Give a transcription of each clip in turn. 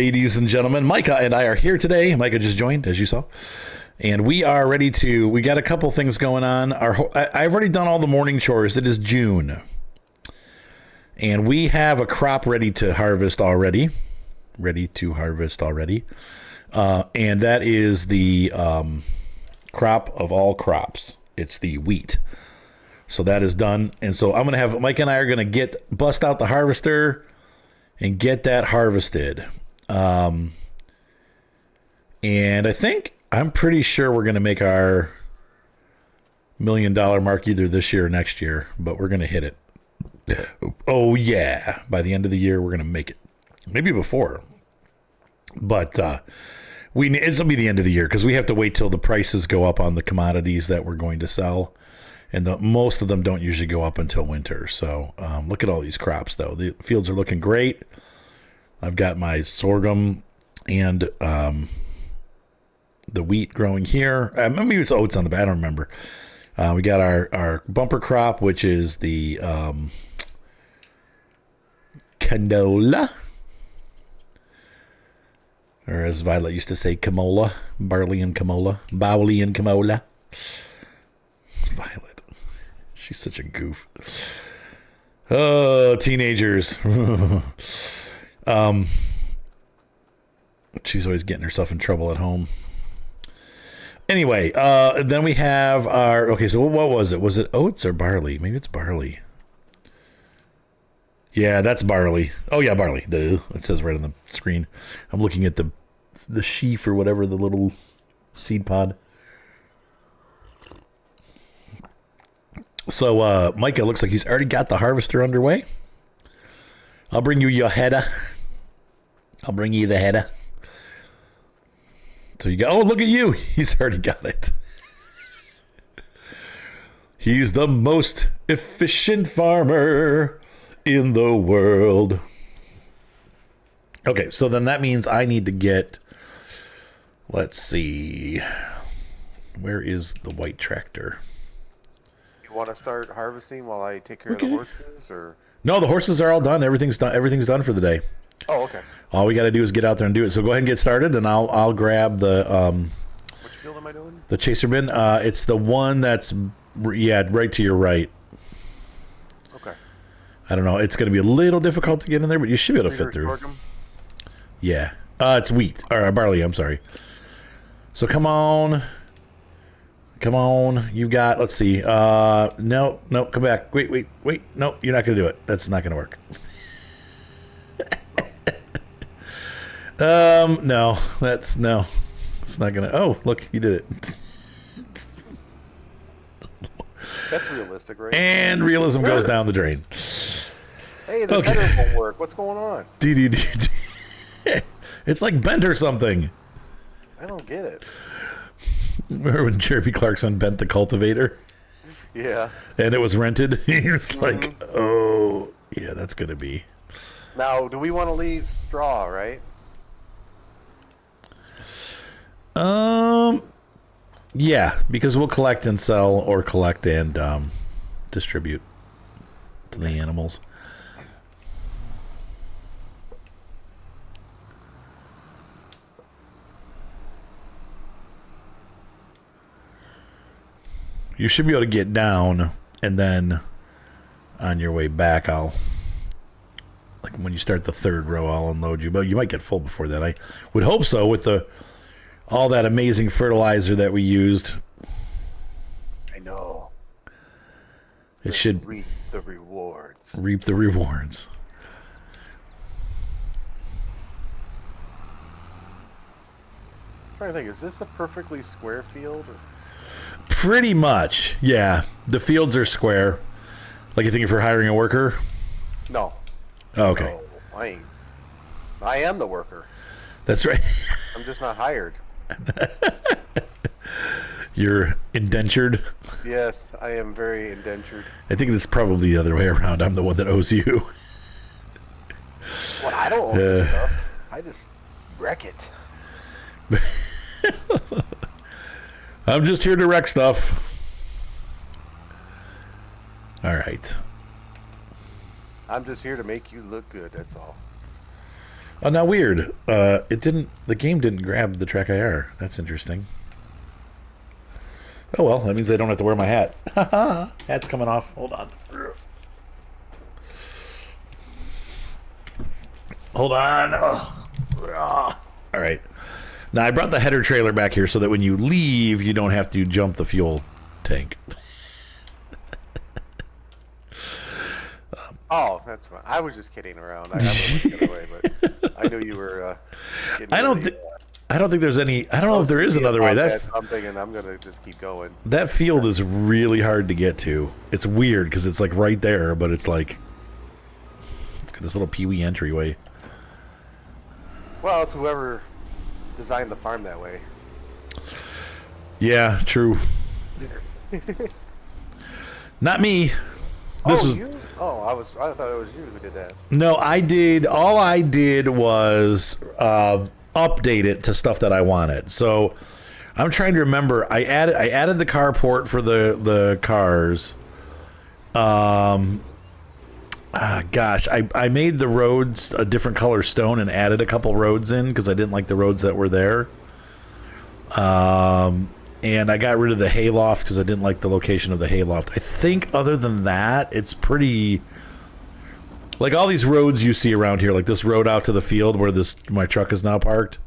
ladies and gentlemen. Micah and I are here today. Micah just joined, as you saw. And we are ready to, we got a couple things going on. I've already done all the morning chores. It is June. And we have a crop ready to harvest already. And that is the crop of all crops. It's the wheat. So that is done. And so I'm going to have, Mike and I are going to bust out the harvester and get that harvested. And I'm pretty sure we're going to make our $1 million mark either this year or next year, but we're going to hit it. Oh yeah. By the end of the year, we're going to make it. Maybe before, but it'll be the end of the year because we have to wait till the prices go up on the commodities that we're going to sell. And most of them don't usually go up until winter. So look at all these crops, though. The fields are looking great. I've got my sorghum and the wheat growing here. Maybe it's oats on the back. I don't remember. We got our bumper crop, which is the canola. Or as Violet used to say, camola. Barley and camola. Bowley and camola. Violet. She's such a goof. Oh, teenagers. She's always getting herself in trouble at home. Anyway, then we have our... Okay, so what was it? Was it oats or barley? Maybe it's barley. Yeah, that's barley. Oh, yeah, barley. Duh. It says right on the screen. I'm looking at the sheaf or whatever, the little seed pod. So, Micah looks like he's already got the harvester underway. I'll bring you your header. I'll bring you the header. So you go, oh, look at you. He's already got it. He's the most efficient farmer in the world. Okay, so then that means I need to get, let's see. Where is the white tractor? Want to start harvesting while I take care of the horses, or no? The horses are all done. Everything's done for the day. Oh, okay. All we got to do is get out there and do it. So go ahead and get started, and I'll grab the which field am I doing? The chaser bin. It's the one that's right to your right. Okay. I don't know. It's going to be a little difficult to get in there, but you should be able to fit through. Sorghum? Yeah. It's wheat or barley. I'm sorry. So come on. You've got, let's see. No, come back. Wait. No, you're not going to do it. That's not going to work. No, it's not going to. Oh, look, you did it. That's realistic, right? And realism goes down the drain. Hey, the header won't work. What's going on? It's like bent or something. I don't get it. Remember when Jeremy Clarkson bent the cultivator? Yeah. And it was rented? He was like, oh, yeah, that's going to be. Now, do we want to leave straw, right? Yeah, because we'll collect and sell or collect and distribute to the animals. You should be able to get down, and then on your way back, like when you start the third row, I'll unload you. But you might get full before that. I would hope so with all that amazing fertilizer that we used. I know. It should reap the rewards. Reap the rewards. I'm trying to think, is this a perfectly square field? Pretty much, yeah. The fields are square. Like you think if you're hiring a worker? No. Oh, okay. No, I am the worker. That's right. I'm just not hired. You're indentured? Yes, I am very indentured. I think it's probably the other way around. I'm the one that owes you. Well, I don't own this stuff. I just wreck it. I'm just here to wreck stuff. All right. I'm just here to make you look good, that's all. Oh, now weird. It didn't. The game didn't grab the track IR. That's interesting. Oh well, that means I don't have to wear my hat. Hat's coming off. Hold on. Hold on. All right. Now I brought the header trailer back here so that when you leave, you don't have to jump the fuel tank. Oh, that's fine. I was just kidding around. I was looking away, but I knew you were. I don't think there's any. I don't know if there is another way. I'm thinking I'm gonna just keep going. That field is really hard to get to. It's weird because it's like right there, but it's like it's got this little peewee entryway. Well, it's whoever designed the farm that way. Yeah, true. Not me. This was you? Oh, I thought it was you who did that. No, I did. All I did was update it to stuff that I wanted. So I'm trying to remember. I added the carport for the cars. Gosh, I made the roads a different color stone and added a couple roads in because I didn't like the roads that were there. And I got rid of the hayloft because I didn't like the location of the hayloft. I think other than that, it's pretty... Like all these roads you see around here, like this road out to the field where my truck is now parked.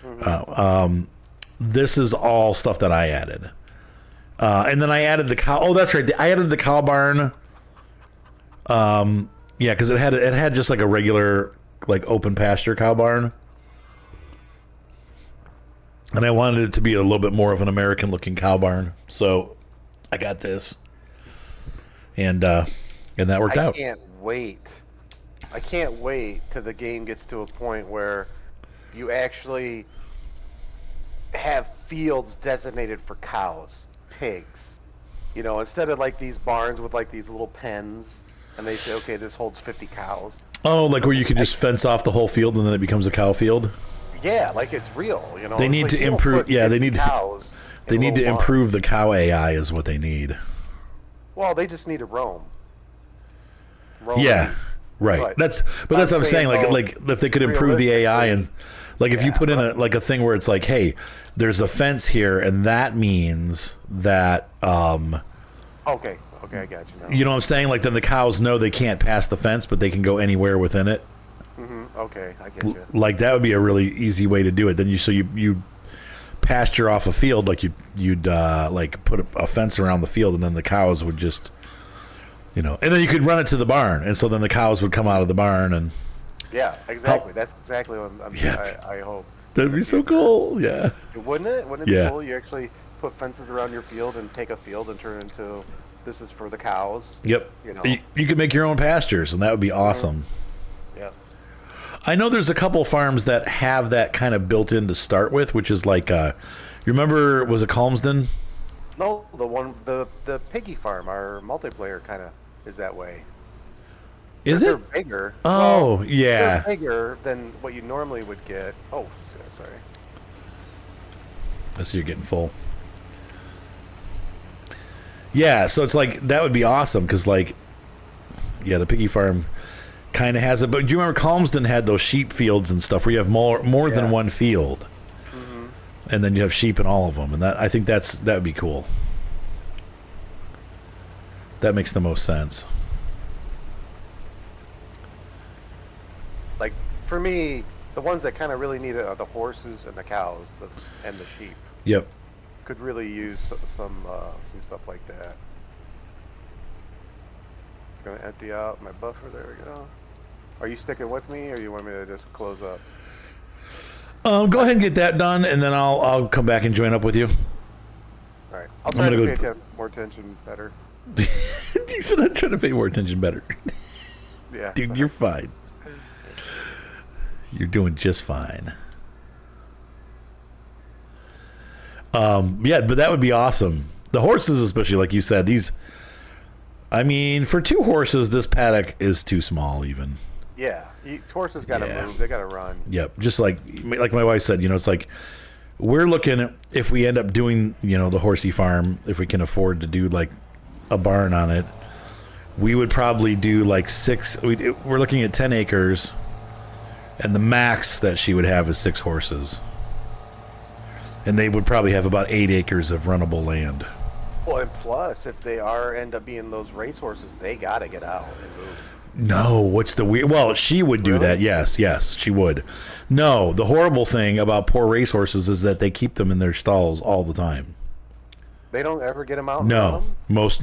Mm-hmm. This is all stuff that I added. And then I added the cow... Oh, that's right. I added the cow barn. Yeah, because it had just like a regular like open pasture cow barn. And I wanted it to be a little bit more of an American-looking cow barn, so I got this, and that worked out. I can't wait till the game gets to a point where you actually have fields designated for cows, pigs. You know, instead of like these barns with like these little pens, and they say, okay, this holds 50 cows. Oh, like where you could just fence off the whole field and then it becomes a cow field. Yeah, like it's real, you know. They need to improve. Yeah, they need cows. They need to improve the cow AI is what they need. Well, they just need to roam. Yeah, right. But that's what I'm saying. Like if they could improve the AI and like if you put in a thing where it's like, hey, there's a fence here, and that means that. Okay, I got you now. You know what I'm saying? Like then the cows know they can't pass the fence, but they can go anywhere within it. Okay, I get you. Like that would be a really easy way to do it. Then you pasture off a field, like you'd like put a fence around the field, and then the cows would just, you know, and then you could run it to the barn, and so then the cows would come out of the barn and. Yeah, exactly. That's exactly what I hope. That'd be so cool. Yeah. Wouldn't it? Wouldn't it be cool? You actually put fences around your field and take a field and turn it into this is for the cows. Yep. You know, you could make your own pastures, and that would be awesome. Yeah. I know there's a couple farms that have that kind of built in to start with, which is like, you remember, was it Calmsden? No, the piggy farm, our multiplayer kind of is that way. Is They're it? bigger? Oh, well, yeah. They're bigger than what you normally would get. Oh, sorry. I see you're getting full. Yeah, so it's like, that would be awesome, because like, yeah, the piggy farm kind of has it, but do you remember Calmsden had those sheep fields and stuff where you have more than one field, and then you have sheep in all of them, and I think that would be cool. That makes the most sense. Like for me, the ones that kind of really need it are the horses and the cows, and the sheep. Yep. Could really use some stuff like that. It's gonna empty out my buffer. There we go. Are you sticking with me, or you want me to just close up? Go ahead and get that done, and then I'll come back and join up with you. All right. I'll try to pay more attention better. You said I'm trying to pay more attention better. Yeah. Dude, sorry. you're fine. You're doing just fine. Yeah, but that would be awesome. The horses, especially, like you said, these. I mean, for two horses, this paddock is too small, even. Yeah, horses got to move. They got to run. Yep, just like my wife said, you know, it's like we're looking at if we end up doing, you know, the horsey farm, if we can afford to do like a barn on it, we would probably do like we're looking at 10 acres, And the max that she would have is 6 horses. And they would probably have about 8 acres of runnable land. Well, and plus, if they end up being those racehorses, they gotta get out and move. No, what's the weird? Well, she would do that. Yes, she would. No, the horrible thing about poor racehorses is that they keep them in their stalls all the time. They don't ever get them out. No, most.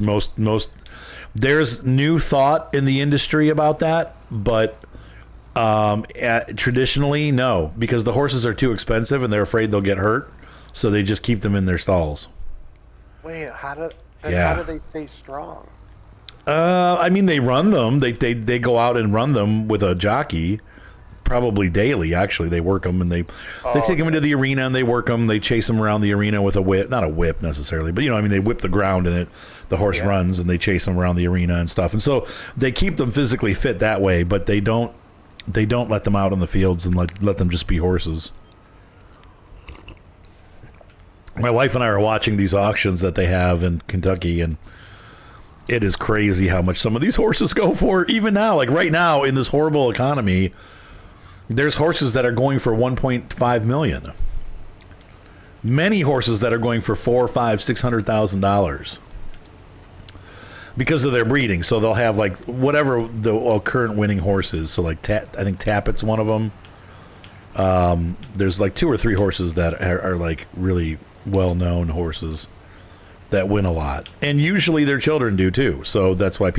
There's new thought in the industry about that, but traditionally, no, because the horses are too expensive and they're afraid they'll get hurt, so they just keep them in their stalls. Wait, how do they stay strong? I mean, they run them. They go out and run them with a jockey, probably daily. Actually, they work them and they take them into the arena and they work them. They chase them around the arena with a whip, not a whip necessarily, but they whip the ground and the horse runs and they chase them around the arena and stuff. And so they keep them physically fit that way, but they don't let them out on the fields and let them just be horses. My wife and I are watching these auctions that they have in Kentucky, and it is crazy how much some of these horses go for. Even now, like right now in this horrible economy, there's horses that are going for $1.5 million. Many horses that are going for $400,000, $500,000, $600,000 because of their breeding. So they'll have like whatever the current winning horse is. So like I think Tappett's one of them. There's like 2 or 3 horses that are like really well-known horses that win a lot, and usually their children do too. So that's why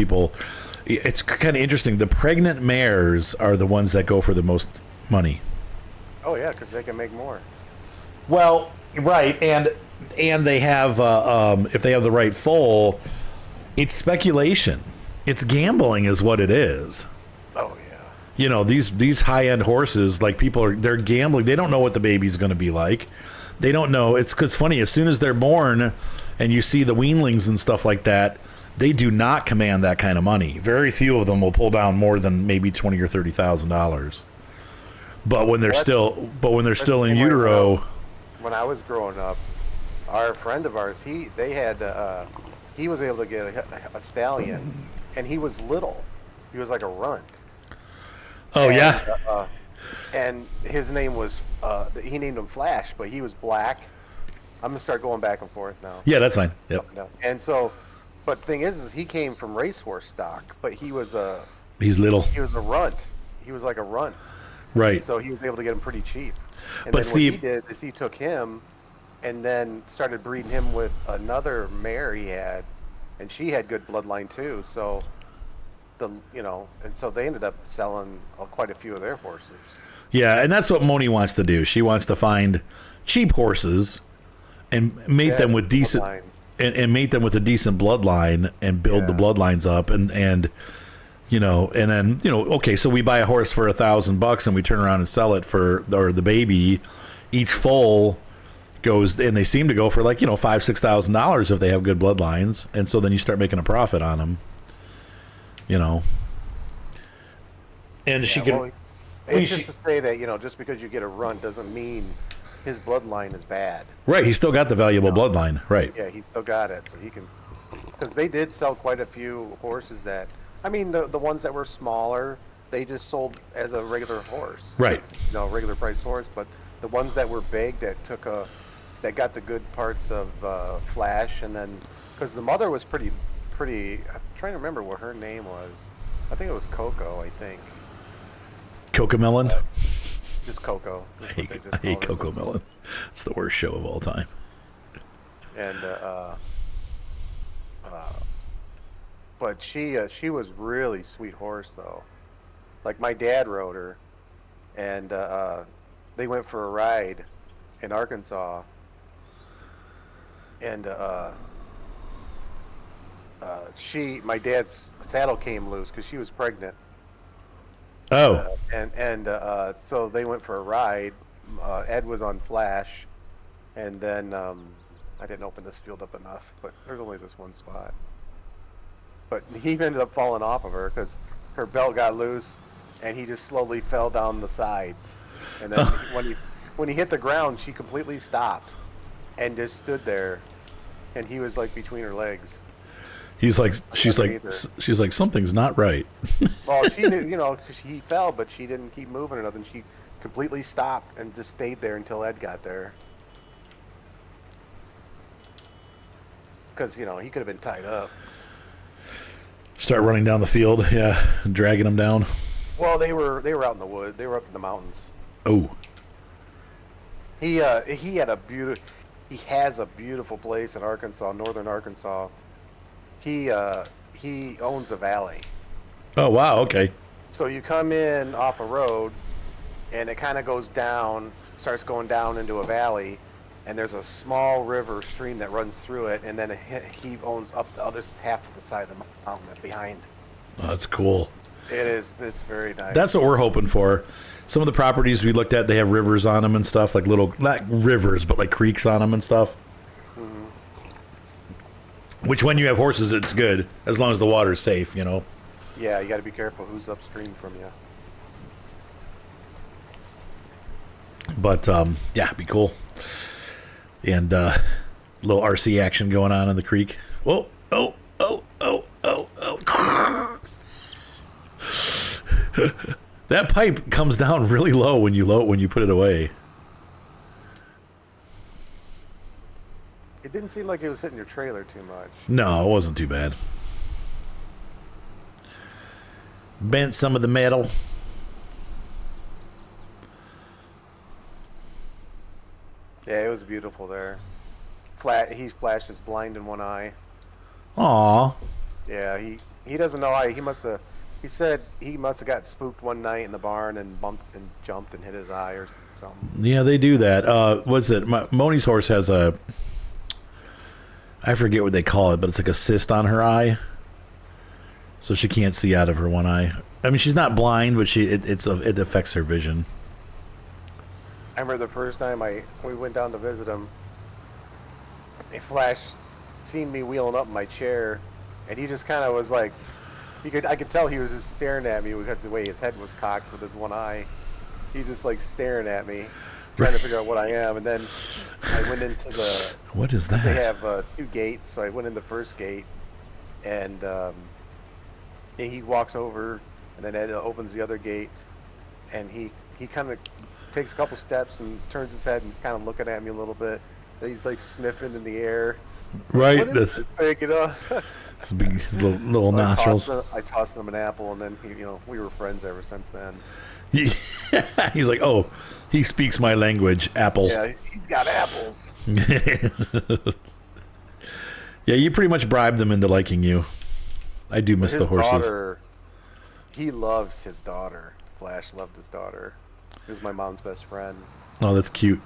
it's kind of interesting. The pregnant mares are the ones that go for the most money. Oh yeah, because they can make more. Well, right, and they have if they have the right foal, it's speculation. It's gambling, is what it is. Oh yeah. These high-end horses, like they're gambling. They don't know what the baby's going to be like. They don't know. It's funny. As soon as they're born, and you see the weanlings and stuff like that, they do not command that kind of money. Very few of them will pull down more than maybe $20,000 or $30,000. But when they're still in utero. When I was growing up, our friend of ours, he was able to get a stallion, and he was little. He was like a runt. Oh yeah. And his name was he named him Flash, but he was black. I'm gonna start going back and forth now. Yeah, that's fine. Yep. And so, but the thing is he came from racehorse stock, but he's little. He was a runt. He was like a runt. Right. So he was able to get him pretty cheap. And but then what he did is he took him, and then started breeding him with another mare he had, and she had good bloodline too. So and so they ended up selling quite a few of their horses. Yeah, and that's what Moni wants to do. She wants to find cheap horses and mate them with decent and mate them with a decent bloodline and build the bloodlines up and then okay, so we buy a horse for $1,000 and we turn around and sell it for the baby. Each foal goes, and they seem to go for like $5,000-$6,000 if they have good bloodlines, and so then you start making a profit on them. And she can. It's just to say that just because you get a runt doesn't mean his bloodline is bad. Right, he's still got the valuable bloodline. Right. Yeah, he still got it, so he can. Because they did sell quite a few horses that. I mean, the ones that were smaller, they just sold as a regular horse. Right. Regular price horse. But the ones that were big, that got the good parts of Flash, and then because the mother was pretty. I'm trying to remember what her name was. I think it was Coco. I think. Cocomelon? Just Coco. I hate Cocomelon. It's the worst show of all time. And but she was really sweet horse though. Like my dad rode her, and they went for a ride in Arkansas, and my dad's saddle came loose because she was pregnant. Oh. So they went for a ride. Ed was on Flash, and then I didn't open this field up enough, but there's only this one spot. But he ended up falling off of her because her belt got loose, and he just slowly fell down the side. And then when he hit the ground, she completely stopped and just stood there, and he was like between her legs. Either. she's like, something's not right. Well, she did, because he fell, but she didn't keep moving or nothing. She completely stopped and just stayed there until Ed got there. Because he could have been tied up. Start running down the field, yeah, dragging them down. Well, they were out in the woods. They were up in the mountains. Oh. He has a beautiful place in Arkansas, northern Arkansas. He owns a valley. Oh wow, okay. So you come in off a road, and it kind of goes down, starts going down into a valley, and there's a small river stream that runs through it, and then he owns up the other half of the side of the mountain behind. Oh, that's cool. It's very nice. That's what we're hoping for. Some of the properties we looked at, they have rivers on them and stuff, like little, not rivers, but like creeks on them and stuff. Mm-hmm. Which, when you have horses, it's good, as long as the water's safe, Yeah, you got to be careful who's upstream from you. But, yeah, it'd be cool. And little RC action going on in the creek. Whoa, oh. That pipe comes down really low when you put it away. It didn't seem like it was hitting your trailer too much. No, it wasn't too bad. Bent some of the metal. Yeah, it was beautiful there. He flashed his blind in one eye. Aw. Yeah, he doesn't know how he said he must have got spooked one night in the barn and bumped and jumped and hit his eye or something. Yeah, they do that. What's it? Moni's horse has I forget what they call it, but it's like a cyst on her eye. So she can't see out of her one eye. I mean, she's not blind, but it affects her vision. I remember the first time we went down to visit him, he seen me wheeling up in my chair, and he just kind of was like, I could tell he was just staring at me because the way his head was cocked with his one eye. He's just like staring at me, trying to figure out what I am. And then I went into the... What is that? They have 2 gates, so I went in the first gate, and he walks over, and then Ed opens the other gate, and he kind of takes a couple steps and turns his head and kind of looking at me a little bit. And he's like sniffing in the air. Right. This thing, His big, his little nostrils. I tossed him an apple, and then we were friends ever since then. He's like, oh, he speaks my language, apple. Yeah, he's got apples. Yeah, you pretty much bribed them into liking you. I do miss the horses. He loved his daughter. Flash loved his daughter. He was my mom's best friend. Oh, that's cute.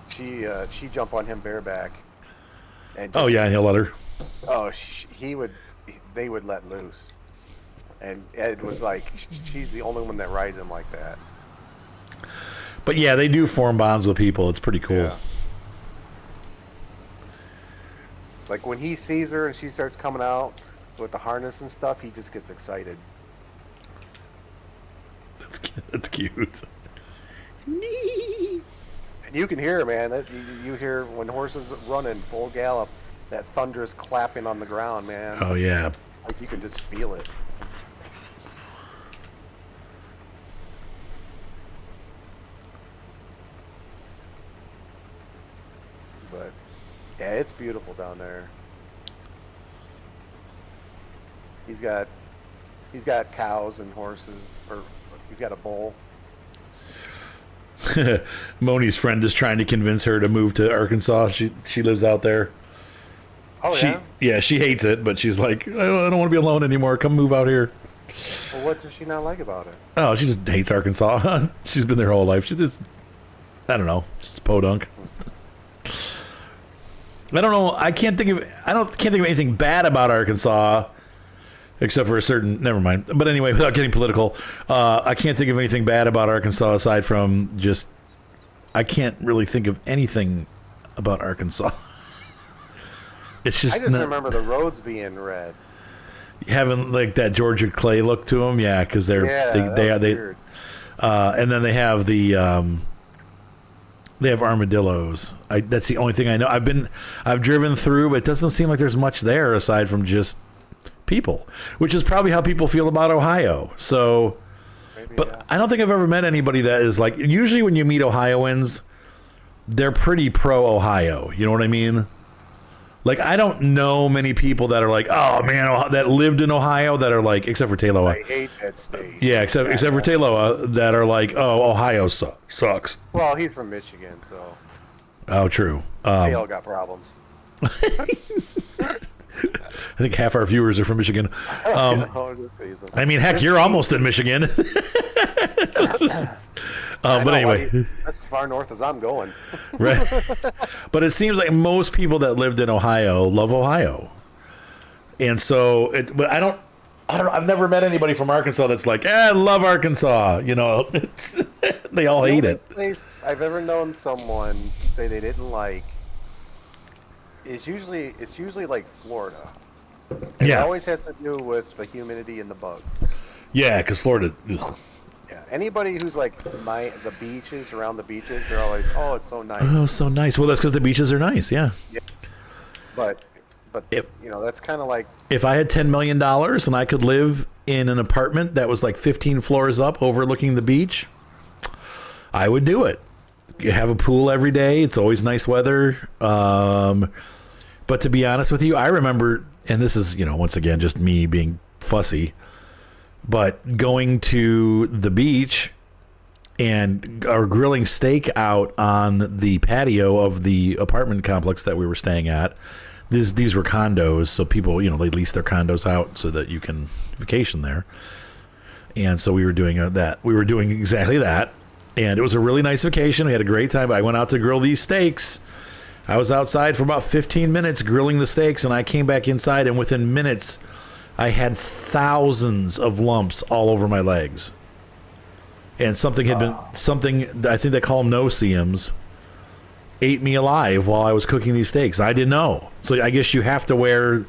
She jumped on him bareback. And oh yeah, and he'll let her. Oh, they would let loose, and Ed was like, she's the only one that rides him like that. But yeah, they do form bonds with people. It's pretty cool. Yeah. Like when he sees her and she starts coming out with the harness and stuff, he just gets excited. That's cute. And you can hear, man. You hear when horses running full gallop, that thunderous clapping on the ground, man. Oh yeah. Like you can just feel it. But yeah, it's beautiful down there. He's got cows and horses, or he's got a bull. Moni's friend is trying to convince her to move to Arkansas. She lives out there. Oh, yeah? Yeah, she hates it, but she's like, I don't want to be alone anymore. Come move out here. Well, what does she not like about it? Oh, she just hates Arkansas. She's been there her whole life. She just, I don't know, just podunk. I don't know. I can't think of anything bad about Arkansas, except for a certain. Never mind. But anyway, without getting political, I can't think of anything bad about Arkansas aside from just. I can't really think of anything about Arkansas. It's just. I just remember the roads being red. Having like that Georgia clay look to them, yeah, because they weird. And then they have they have armadillos. That's the only thing I know. I've driven through, but it doesn't seem like there's much there aside from just people, which is probably how people feel about Ohio. So, Maybe, but yeah. I don't think I've ever met anybody that is like, usually when you meet Ohioans, they're pretty pro Ohio. You know what I mean? Like, I don't know many people that are like, oh man, that lived in Ohio that are like, except for Tayloa. I hate that state. Yeah, except for Tayloa, that are like, oh, Ohio sucks. Well, he's from Michigan, so Oh, true. they all got problems. I think half our viewers are from Michigan. I mean, heck, you're almost in Michigan. But anyway, that's as far north as I'm going. right. But it seems like most people that lived in Ohio love Ohio, and so but I've never met anybody from Arkansas that's like, I love Arkansas. You know, they all hate it. The only place I've ever known someone say they didn't like is usually like Florida. And Yeah. It always has to do with the humidity and the bugs. Yeah, because Florida. Ugh. Yeah. Anybody who's like the beaches, around the beaches, they're always, oh, it's so nice. Oh, so nice. Well, that's because the beaches are nice. Yeah. Yeah. But you know, that's kind of like, If I had $10 million and I could live in an apartment that was like 15 floors up overlooking the beach, I would do it. You have a pool every day. It's always nice weather. But to be honest with you, I remember, and this is, you know, once again, just me being fussy, but going to the beach or grilling steak out on the patio of the apartment complex that we were staying at. These were condos, so people, you know, they lease their condos out so that you can vacation there. And so we were doing that. We were doing exactly that. And it was a really nice vacation. We had a great time. I went out to grill these steaks. I was outside for about 15 minutes grilling the steaks, and I came back inside, and within minutes, I had thousands of lumps all over my legs. And something I think they call them no-see-ums, ate me alive while I was cooking these steaks. I didn't know. So I guess you have to wear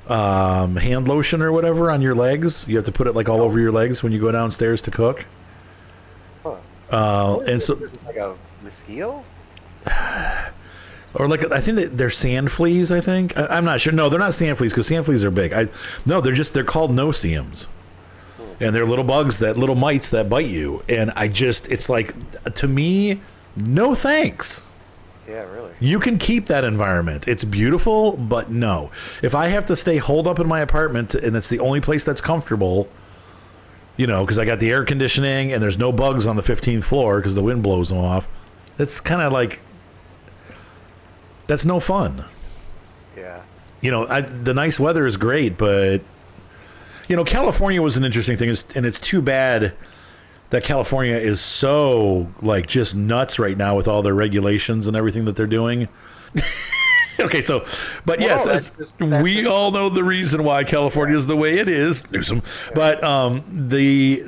hand lotion or whatever on your legs. You have to put it like all over your legs when you go downstairs to cook. And so, is it like a mosquito? or like, I think they're sand fleas. I think I'm not sure. No, they're not sand fleas because sand fleas are big. They're called no-see-ums, and they're little bugs, little mites that bite you. And it's like, to me, no thanks. Yeah, really. You can keep that environment. It's beautiful, but no. If I have to stay holed up in my apartment and it's the only place that's comfortable, you know, because I got the air conditioning and there's no bugs on the 15th floor because the wind blows them off, that's kind of like, that's no fun. Yeah. You know, the nice weather is great, but, you know, California was an interesting thing, and it's too bad that California is so, like, just nuts right now with all their regulations and everything that they're doing. Okay, so, but Well, yes, that's we all know the reason why California is the way it is, Newsom. But the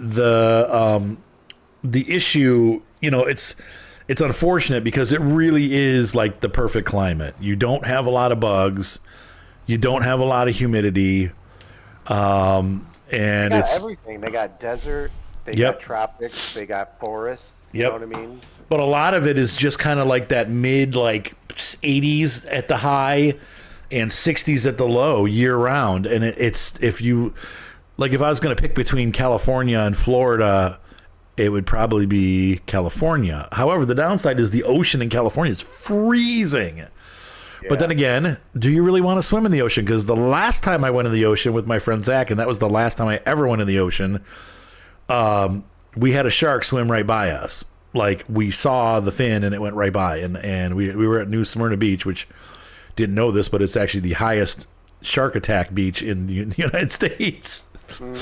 issue, you know, it's unfortunate because it really is like the perfect climate. You don't have a lot of bugs, you don't have a lot of humidity, and They got it's everything. They got desert. They Yep. got tropics. They got forests. You Yep. know what I mean? But a lot of it is just kind of like that mid, like 80s at the high and 60s at the low year round. And it's, if I was going to pick between California and Florida, it would probably be California. However, the downside is the ocean in California is freezing. But then again, do you really want to swim in the ocean? Because the last time I went in the ocean with my friend Zach, and that was the last time I ever went in the ocean, we had a shark swim right by us. Like, we saw the fin and it went right by. And we were at New Smyrna Beach, which didn't know this, but it's actually the highest shark attack beach in the United States. You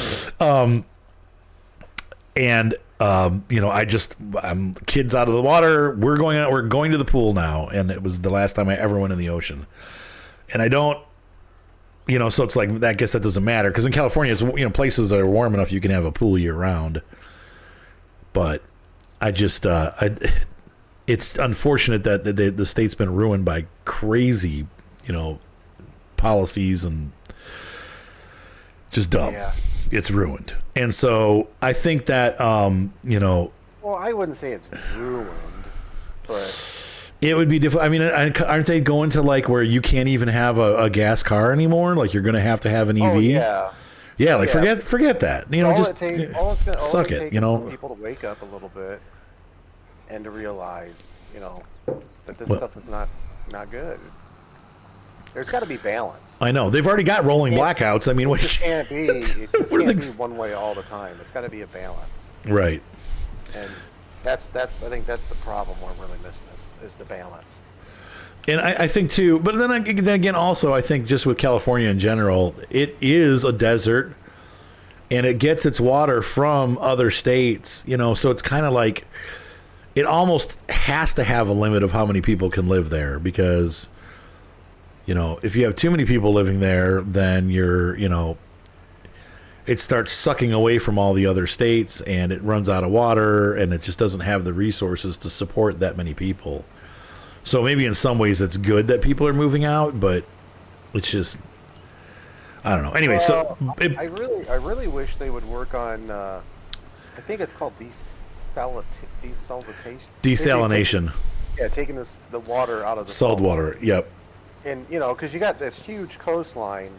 know, I'm kids out of the water. We're going to the pool now. And it was the last time I ever went in the ocean. And I don't, you know, so it's like, I guess that doesn't matter. Because in California, it's, you know, places that are warm enough, you can have a pool year round. But I just, it's unfortunate that the state's been ruined by crazy, you know, policies and just dumb. Yeah. It's ruined. And so I think that, you know, Well, I wouldn't say it's ruined, but It would be difficult. I mean, aren't they going to like where you can't even have a gas car anymore? Like you're going to have an EV. Oh, yeah. Yeah, like forget that. You know, all just suck it. Take You know, for people to wake up a little bit and to realize, you know, that this stuff is not good. There's got to be balance. I know they've already got rolling blackouts. I mean, it just can't be. It just can't be one way all the time. It's got to be a balance. Right. And that's I think that's the problem we're really missing is the balance. And I think too, but then again, also I think just with California in general, it is a desert, and it gets its water from other states. You know, so it's kind of like it almost has to have a limit of how many people can live there, because, you know, if you have too many people living there, then it starts sucking away from all the other states, and it runs out of water, and it just doesn't have the resources to support that many people. So maybe in some ways it's good that people are moving out, but it's just, I don't know. Anyway, I really wish they would work on, I think it's called desalination. Yeah, taking the water out of the salt water. Yep. And, you know, because you got this huge coastline,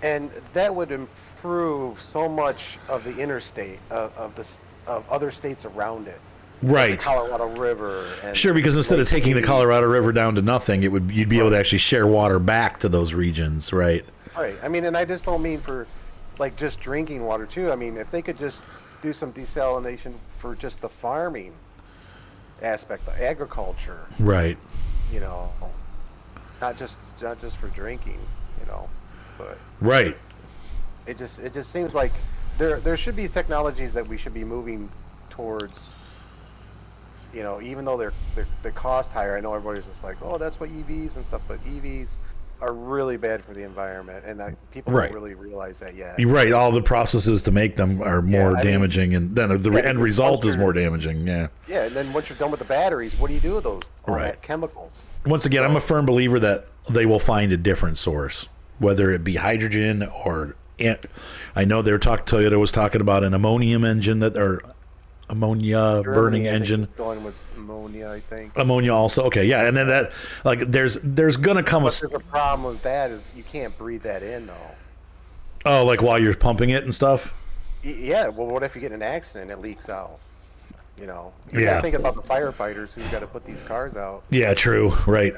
and that would improve so much of the interstate, of other states around it. Right. Like the Colorado River. And sure, because instead of taking the Colorado River down to nothing, you'd be able to actually share water back to those regions, right? Right. I mean, and I just don't mean for, like, just drinking water, too. I mean, if they could just do some desalination for just the farming aspect, the agriculture. Right. You know, not just for drinking, you know, but. Right. It just seems like there should be technologies that we should be moving towards. You know, even though they're cost higher, I know everybody's just like, oh, that's what EVs and stuff, but EVs are really bad for the environment, and people don't really realize that yet. You're right. All the processes to make them are more damaging, and then the end result is more damaging. Yeah. Yeah, and then once you're done with the batteries, what do you do with those chemicals? Once again, I'm a firm believer that they will find a different source, whether it be hydrogen or I know Toyota was talking about an ammonium engine ammonia burning engine. Going with ammonia, I think. Ammonia also, okay, yeah, and then that there's gonna come there's a problem with that is you can't breathe that in though. Oh, like while you're pumping it and stuff. Yeah, well, what if you get in an accident and it leaks out? You know, you gotta think about the firefighters who've got to put these cars out. Yeah, true, right.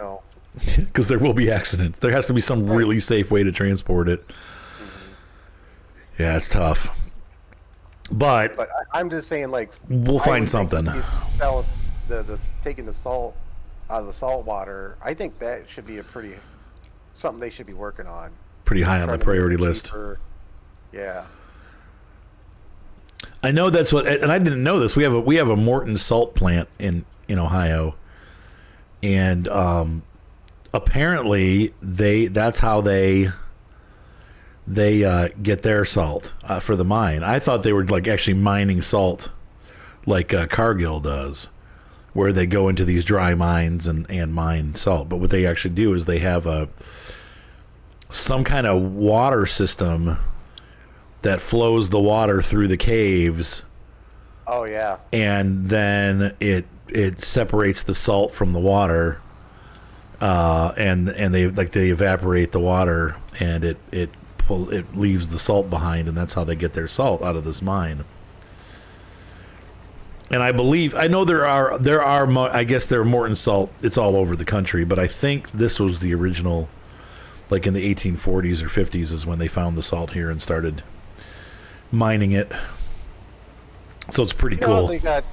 Because there will be accidents. There has to be some really safe way to transport it. Mm-hmm. Yeah, it's tough. But I'm just saying, like, we'll find something. Taking the salt out of the salt water, I think that should be something they should be working on. Pretty high on the priority list. Yeah. I know that's what, and I didn't know this. We have a Morton salt plant in Ohio, and apparently that's how they get their salt for the mine. I thought they were like actually mining salt like Cargill does, where they go into these dry mines and mine salt. But what they actually do is they have some kind of water system that flows the water through the caves. Oh yeah. And then it separates the salt from the water, and they evaporate the water, and it leaves the salt behind, and that's how they get their salt out of this mine. And I know there are I guess there are Morton salt. It's all over the country, but I think this was the original, like in the 1840s or 50s, is when they found the salt here and started mining it. So it's pretty cool. They got,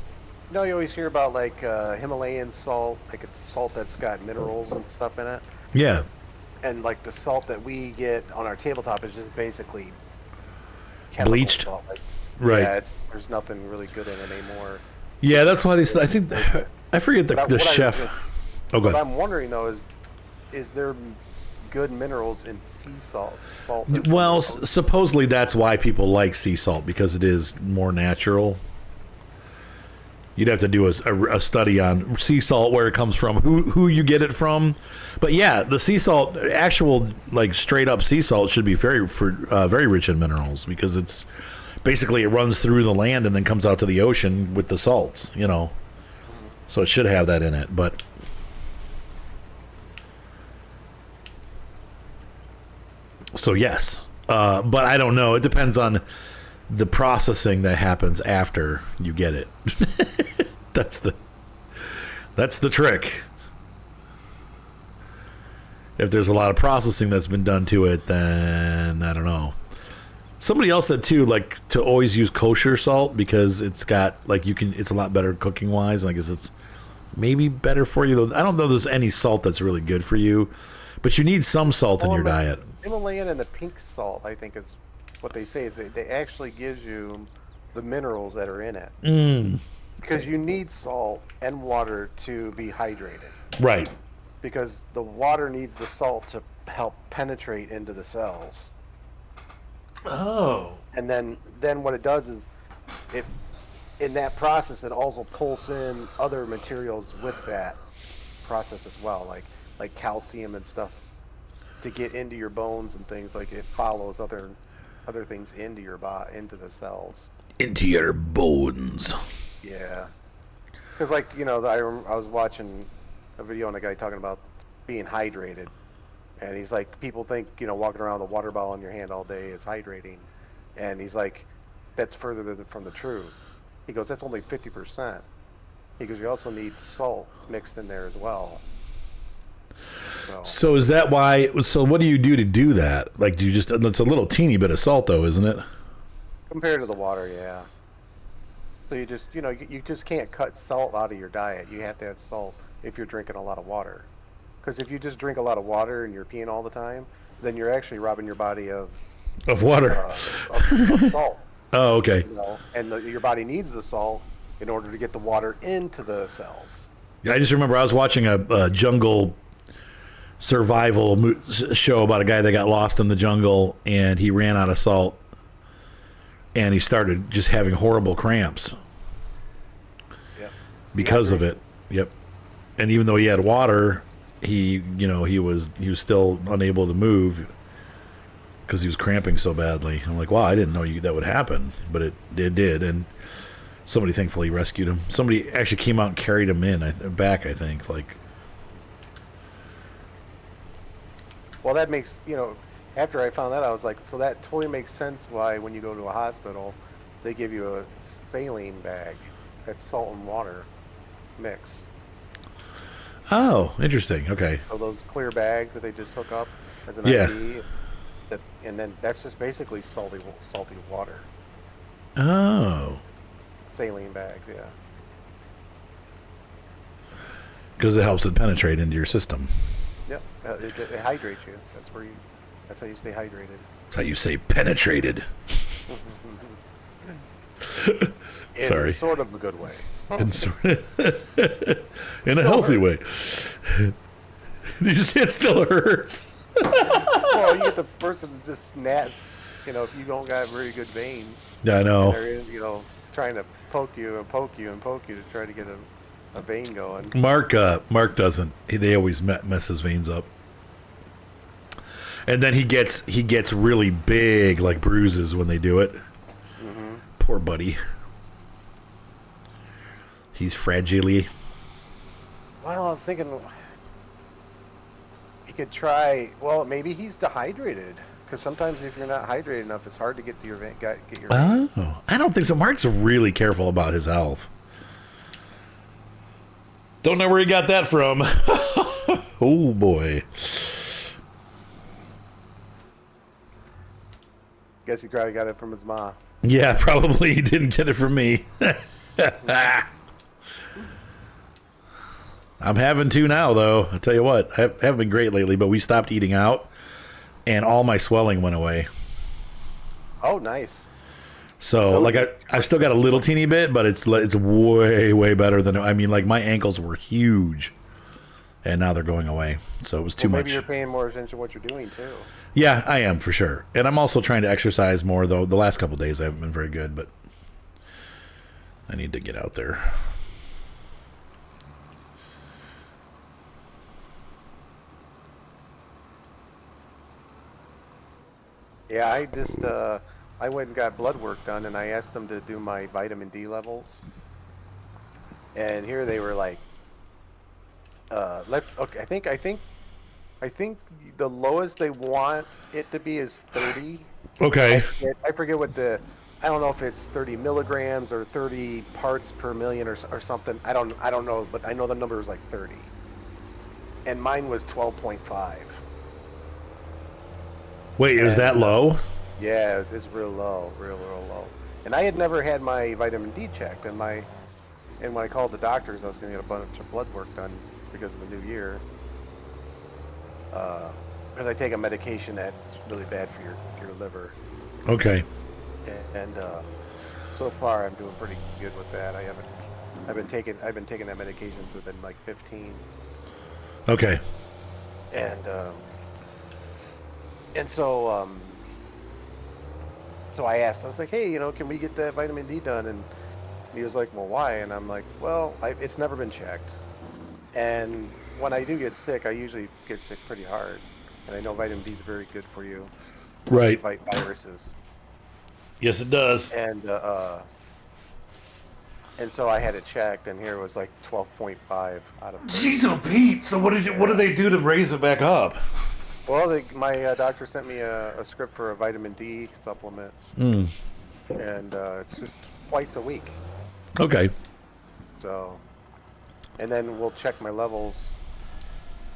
you always hear about like Himalayan salt, like it's salt that's got minerals and stuff in it. Yeah. And like the salt that we get on our tabletop is just basically bleached. Salt. Like, right. Yeah, there's nothing really good in it anymore. Yeah, that's why I think I forget the chef. Oh, good. What I'm wondering though is there good minerals in sea salt? Well, supposedly that's why people like sea salt, because it is more natural. You'd have to do a study on sea salt, where it comes from, who you get it from. But yeah, the sea salt, actual like straight up sea salt, should be very rich in minerals, because it's basically it runs through the land and then comes out to the ocean with the salts, So it should have that in it. But So yes, but I don't know. It depends on the processing that happens after you get it. That's the trick. If there's a lot of processing that's been done to it, then I don't know. Somebody else said too, like to always use kosher salt because it's got like it's a lot better cooking wise. And I guess it's maybe better for you though. I don't know if there's any salt that's really good for you, but you need some salt in your diet. Himalayan and the pink salt, I think, is what they say. They actually gives you the minerals that are in it. Because you need salt and water to be hydrated. Right. Because the water needs the salt to help penetrate into the cells. Oh. And then what it does is, in that process, it also pulls in other materials with that process as well, like calcium and stuff, to get into your bones and things. Like it follows other things into your body, into the cells. Into your bones. Yeah. Because I was watching a video on a guy talking about being hydrated, and he's like, people think walking around with a water bottle in your hand all day is hydrating, and he's like, that's further from the truth. He goes, that's only 50%. He goes, you also need salt mixed in there as well. So is that why? So what do you do to do that? Like, do you just? It's a little teeny bit of salt, though, isn't it? Compared to the water, yeah. So you just you just can't cut salt out of your diet. You have to have salt if you're drinking a lot of water. Because if you just drink a lot of water and you're peeing all the time, then you're actually robbing your body of water, of salt. Oh, okay. And your body needs the salt in order to get the water into the cells. Yeah, I just remember I was watching a jungle survival show about a guy that got lost in the jungle and he ran out of salt and he started just having horrible cramps. Yep. Because of it. Yep. And even though he had water, he was still unable to move because he was cramping so badly. I'm like, wow, I didn't know that would happen, but it did. And somebody thankfully rescued him. Somebody actually came out and carried him back, I think. Well, that makes, after I found that, I was like, so that totally makes sense why when you go to a hospital, they give you a saline bag that's salt and water mix. Oh, interesting. Okay. So those clear bags that they just hook up as an IV, and then that's just basically salty water. Oh. Saline bags, yeah. Because it helps it penetrate into your system. Yep, it hydrates you. That's how you stay hydrated. That's how you say penetrated. Sorry. In sort of a good way. In a healthy way. It still hurts. Well, you get the person who just snaps, if you don't got very good veins. Yeah, I know. They're, trying to poke you to try to get a vein going. Mark doesn't. They always mess his veins up. And then he gets really big, like bruises when they do it. Mm-hmm. Poor buddy. He's fragile. Well, I was thinking he could try. Well, maybe he's dehydrated. Because sometimes if you're not hydrated enough, it's hard to get to your veins. Oh, I don't think so. Mark's really careful about his health. Don't know where he got that from. Oh boy. Guess he probably got it from his ma. Yeah, probably he didn't get it from me. I'm having to now, though. I tell you what, I haven't been great lately, but we stopped eating out, and all my swelling went away. Oh, nice. So I've still got a little teeny bit, but it's way, way better than, my ankles were huge, and now they're going away. So it was too much. Maybe you're paying more attention to what you're doing, too. Yeah, I am, for sure. And I'm also trying to exercise more, though. The last couple of days I haven't been very good, but I need to get out there. Yeah, I just I went and got blood work done, and I asked them to do my vitamin D levels. And here they were like, I think I think the lowest they want it to be is 30. Okay. I forget what the. I don't know if it's 30 milligrams or 30 parts per million or something. I don't know, but I know the number is like 30. And mine was 12.5. Wait, is that low? Yeah, it's real low, real low. And I had never had my vitamin D checked, and when I called the doctors, I was going to get a bunch of blood work done because of the new year. Because I take a medication that's really bad for your liver. Okay. And so far I'm doing pretty good with that. I've been taking that medication since I've been like 15. Okay. And so I asked, I was like, hey, can we get that vitamin D done? And he was like, well, why? And I'm like, well, it's never been checked. And when I do get sick, I usually get sick pretty hard. And I know vitamin D is very good for you. Right. To fight viruses. Yes, it does. And so I had it checked, and here it was like 12.5 out of 30. Jeez, oh Pete. So what did they do to raise it back up? Well, my doctor sent me a script for a vitamin D supplement, and it's just twice a week. Okay. So, and then we'll check my levels.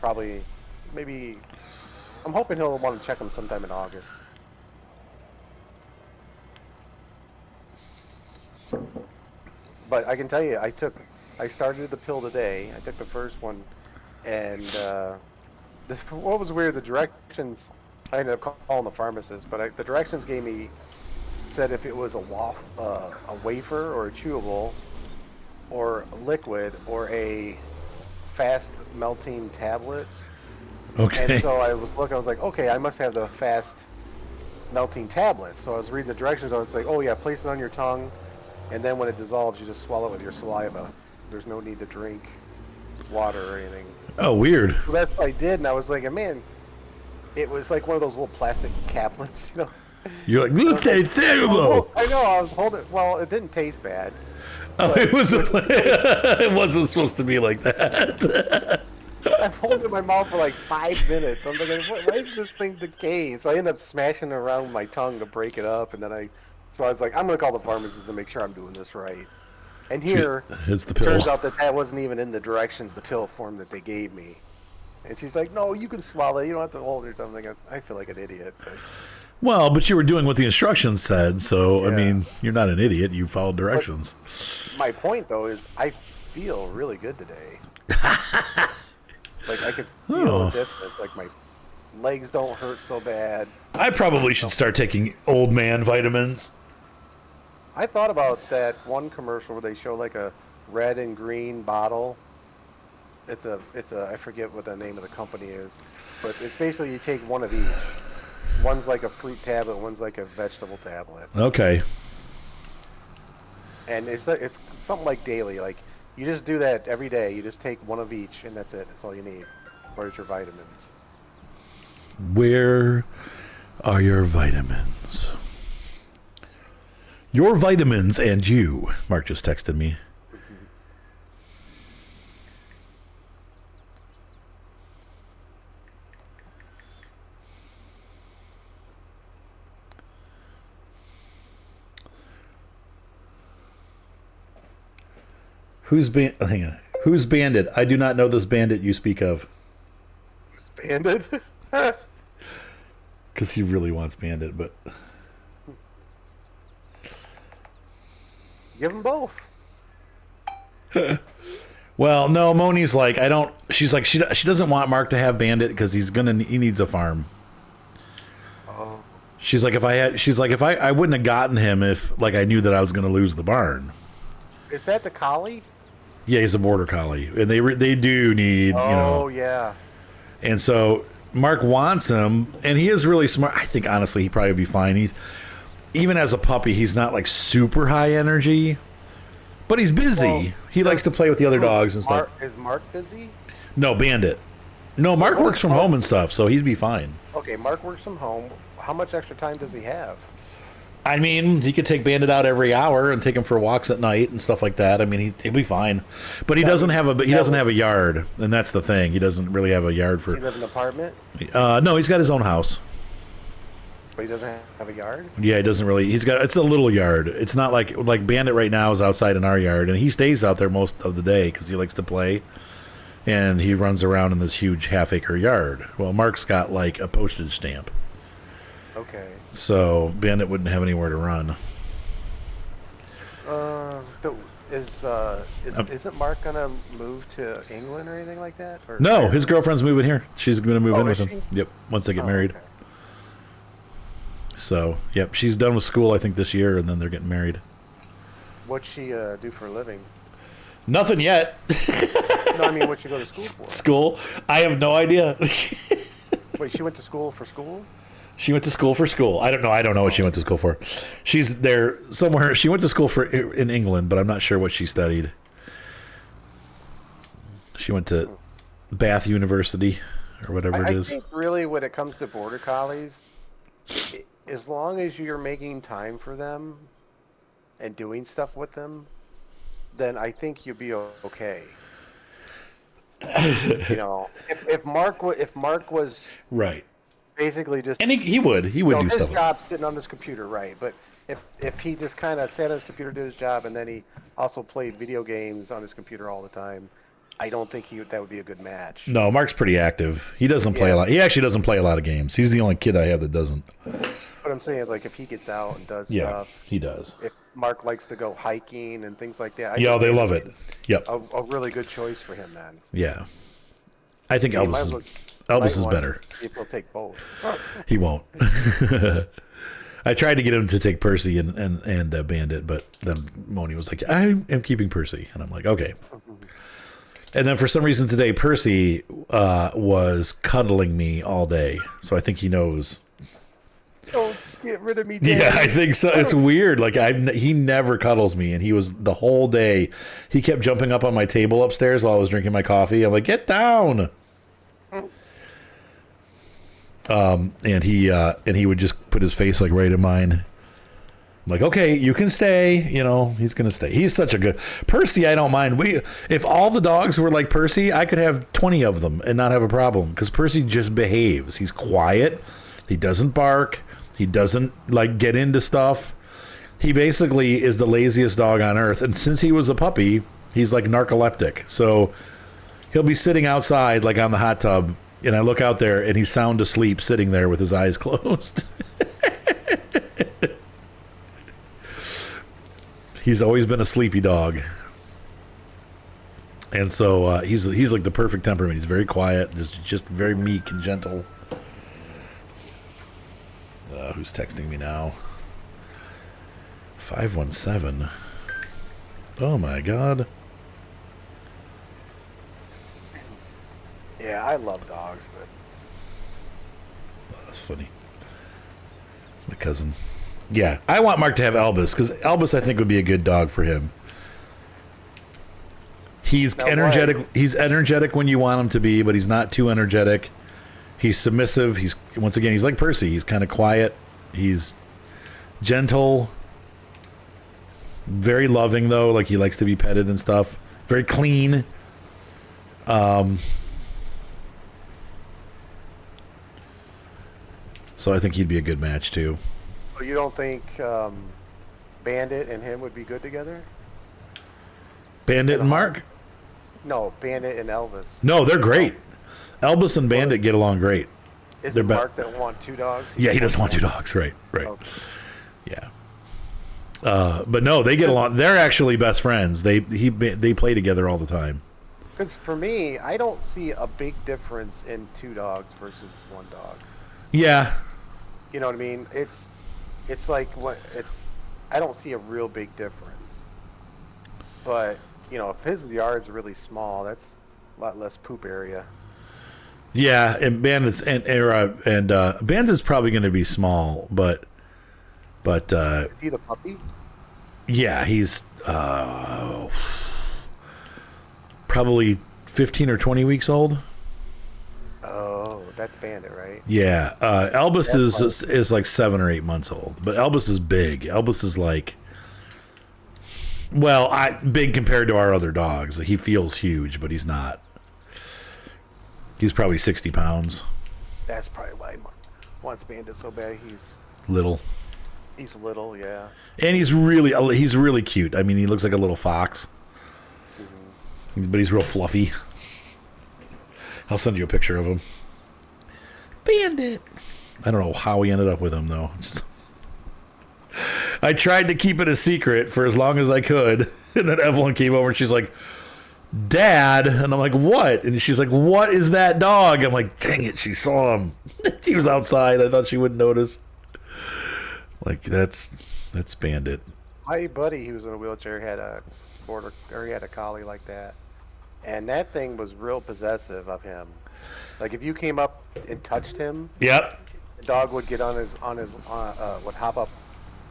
Probably, maybe. I'm hoping he'll want to check them sometime in August. But I can tell you, I started the pill today. I took the first one, and what was weird, the directions, I ended up calling the pharmacist, but the directions said if it was a wafer or a chewable, or a liquid, or a fast melting tablet. Okay. And so I was like, okay, I must have the fast melting tablet. So I was reading the directions, I was like, oh yeah, place it on your tongue, and then when it dissolves, you just swallow it with your saliva. There's no need to drink water or anything. Oh, weird. So that's what I did, and I was like, man, it was like one of those little plastic caplets, You're like, this tastes terrible. I know, I was holding. Well, it didn't taste bad. Oh, it wasn't supposed to be like that. I holding it in my mouth for like 5 minutes. I'm like, why is this thing decaying? So I ended up smashing it around my tongue to break it up, and then so I was like, I'm gonna call the pharmacist to make sure I'm doing this right. And here, it's the pill. Turns out that wasn't even in the directions, the pill form that they gave me. And she's like, no, you can swallow it. You don't have to hold it. I'm like, I feel like an idiot. Well, but you were doing what the instructions said, so, Yeah. I mean, you're not an idiot. You followed directions. But my point, though, is I feel really good today. Like, I could feel a difference. Like, my legs don't hurt so bad. I probably should start taking old man vitamins. I thought about that one commercial where they show like a red and green bottle. It's a I forget what the name of the company is, but it's basically you take one of each. One's like a fruit tablet, one's like a vegetable tablet. Okay. And it's something like daily. Like you just do that every day. You just take one of each, and that's it. That's all you need. Or it's your vitamins. Where are your vitamins? Your vitamins and you. Mark just texted me. Hang on. Who's Bandit? I do not know this bandit you speak of. Who's Bandit? Because he really wants Bandit, but... Give them both. Well, no, Moni's like, I don't... She's like, she doesn't want Mark to have Bandit because he needs a farm. Oh. She's like, if I wouldn't have gotten him if, like, I knew that I was going to lose the barn. Is that the collie? Yeah, he's a border collie, and they do need, Oh, yeah. And so Mark wants him, and he is really smart. I think honestly, he'd probably be fine. Even as a puppy, he's not like super high energy, but he's busy. Well, he likes to play with the other dogs and stuff. Is Mark busy? No, Bandit. No, Mark works from home and stuff, so he'd be fine. Okay, Mark works from home. How much extra time does he have? I mean, he could take Bandit out every hour and take him for walks at night and stuff like that. I mean, he'll be fine. But he doesn't have a yard, and that's the thing. He doesn't really have a yard for. Does he live in an apartment? No, he's got his own house. But he doesn't have a yard? Yeah, he doesn't really. It's a little yard. It's not like Bandit right now is outside in our yard, and he stays out there most of the day because he likes to play, and he runs around in this huge half-acre yard. Well, Mark's got like a postage stamp. Okay. So Bandit wouldn't have anywhere to run. Isn't Mark gonna move to England or anything like that? Or No, his girlfriend's moving here. She's going to move in with him. She? Yep, once they get married. Okay. So, yep, she's done with school, I think, this year, and then they're getting married. What'd she do for a living? Nothing yet. No, I mean, what'd she go to school for? School? I have no idea. Wait, she went to school for school? She went to school for school. I don't know what she went to school for. She's there somewhere. She went to school in England, but I'm not sure what she studied. She went to Bath University or whatever it is. I think really when it comes to border collies, as long as you're making time for them and doing stuff with them, then I think you'll be okay. You know, if Mark was right. Basically, just and he would do his stuff. His job's sitting on his computer, right? But if he just kind of sat on his computer, did his job, and then he also played video games on his computer all the time, I don't think that would be a good match. No, Mark's pretty active. He doesn't play a lot. He actually doesn't play a lot of games. He's the only kid I have that doesn't. But I'm saying, like, if he gets out and does stuff, he does. If Mark likes to go hiking and things like that, they love it. Yep, a really good choice for him then. Yeah, I think Elvis is better. See if he'll take both. He won't. I tried to get him to take Percy and Bandit, but then Moni was like, I am keeping Percy. And I'm like, okay. And then for some reason today, Percy was cuddling me all day. So I think he knows. Don't get rid of me, Dad. Yeah, I think so. It's weird. Like he never cuddles me. And he was the whole day. He kept jumping up on my table upstairs while I was drinking my coffee. I'm like, get down. And he would just put his face like right in mine. I'm like, okay, you can stay. You know, he's gonna stay. He's such a good Percy. I don't mind. If all the dogs were like Percy, I could have 20 of them and not have a problem because Percy just behaves. He's quiet. He doesn't bark. He doesn't like get into stuff. He basically is the laziest dog on earth. And since he was a puppy, he's like narcoleptic. So he'll be sitting outside like on the hot tub. And I look out there, and he's sound asleep, sitting there with his eyes closed. He's always been a sleepy dog, and so he's like the perfect temperament. He's very quiet, just very meek and gentle. Who's texting me now? 517. Oh my God. Yeah, I love dogs, but that's funny. My cousin. Yeah, I want Mark to have Elvis because Elvis, I think, would be a good dog for him. He's energetic. What? He's energetic when you want him to be, but he's not too energetic. He's submissive. He's like Percy. He's kind of quiet. He's gentle. Very loving though. Like he likes to be petted and stuff. Very clean. So I think he'd be a good match too. You don't think Bandit and him would be good together? Bandit and Mark? No, Bandit and Elvis. No, they're great. Elvis and Bandit get along great. Is it Mark that want two dogs? Yeah, he doesn't want two dogs. Right. Okay. Yeah. But no, they get along. They're actually best friends. They play together all the time. Because for me, I don't see a big difference in two dogs versus one dog. Yeah. You know what I mean? It's like I don't see a real big difference. But, you know, if his yard's really small, that's a lot less poop area. Yeah, and Bandit's Bandit's probably going to be small, but is he the puppy? Yeah, he's probably 15 or 20 weeks old. Oh, That's Bandit, right? Yeah, Elvis That's is like 7 or 8 months old, but Elvis is big. Elvis is like, well, big compared to our other dogs. He feels huge, but he's not. He's probably 60 pounds. That's probably why he wants Bandit so bad. Little. He's little, yeah. And he's really cute. I mean, he looks like a little fox. Mm-hmm. But he's real fluffy. I'll send you a picture of him. Bandit. I don't know how we ended up with him, though. I tried to keep it a secret for as long as I could. And then Evelyn came over and she's like, Dad. And I'm like, what? And she's like, what is that dog? I'm like, dang it, she saw him. He was outside. I thought she wouldn't notice. Like, that's Bandit. My buddy, who was in a wheelchair, had a he had a collie like that. And that thing was real possessive of him. Like, if you came up and touched him, Yep. the dog would get would hop up,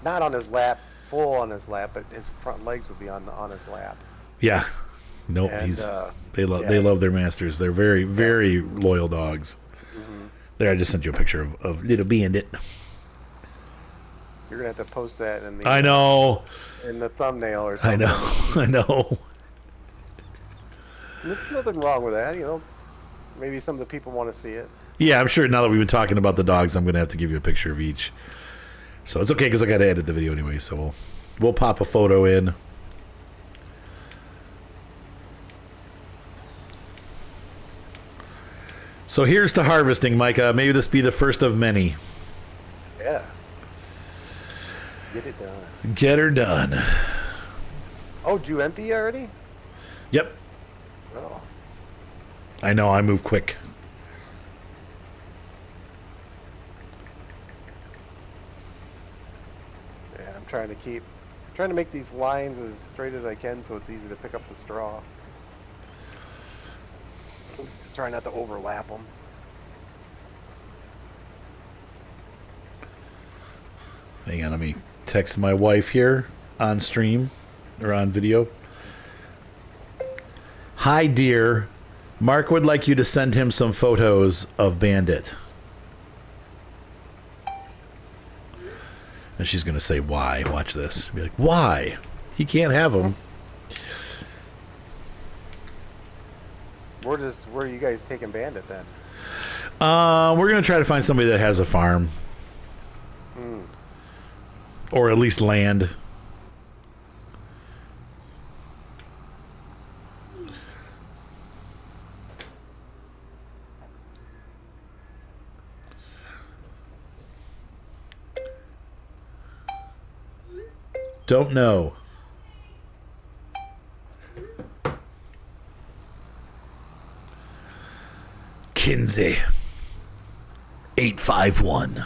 not on his lap, full on his lap, but his front legs would be on his lap. Yeah. Nope. And, they love their masters. They're very, very loyal dogs. Mm-hmm. There, I just sent you a picture of little Bandit. You're gonna have to post that in the I know. In the thumbnail or something. I know. There's nothing wrong with that, you know. Maybe some of the people want to see it. Yeah, I'm sure now that we've been talking about the dogs, I'm going to have to give you a picture of each. So it's okay because I got to edit the video anyway. So we'll pop a photo in. So here's to harvesting, Micah. Maybe this be the first of many. Yeah. Get it done. Get her done. Oh, did you empty already? Yep. Oh. I know, I move quick. Yeah, I'm trying to make these lines as straight as I can so it's easy to pick up the straw. Try not to overlap them. Hang on, let me text my wife here on stream or on video. Hi, dear. Mark would like you to send him some photos of Bandit. And she's going to say, why? Watch this. She'll be like, why? He can't have them. Where are you guys taking Bandit then? We're going to try to find somebody that has a farm. Or at least land. Don't know. Kinsey. 851.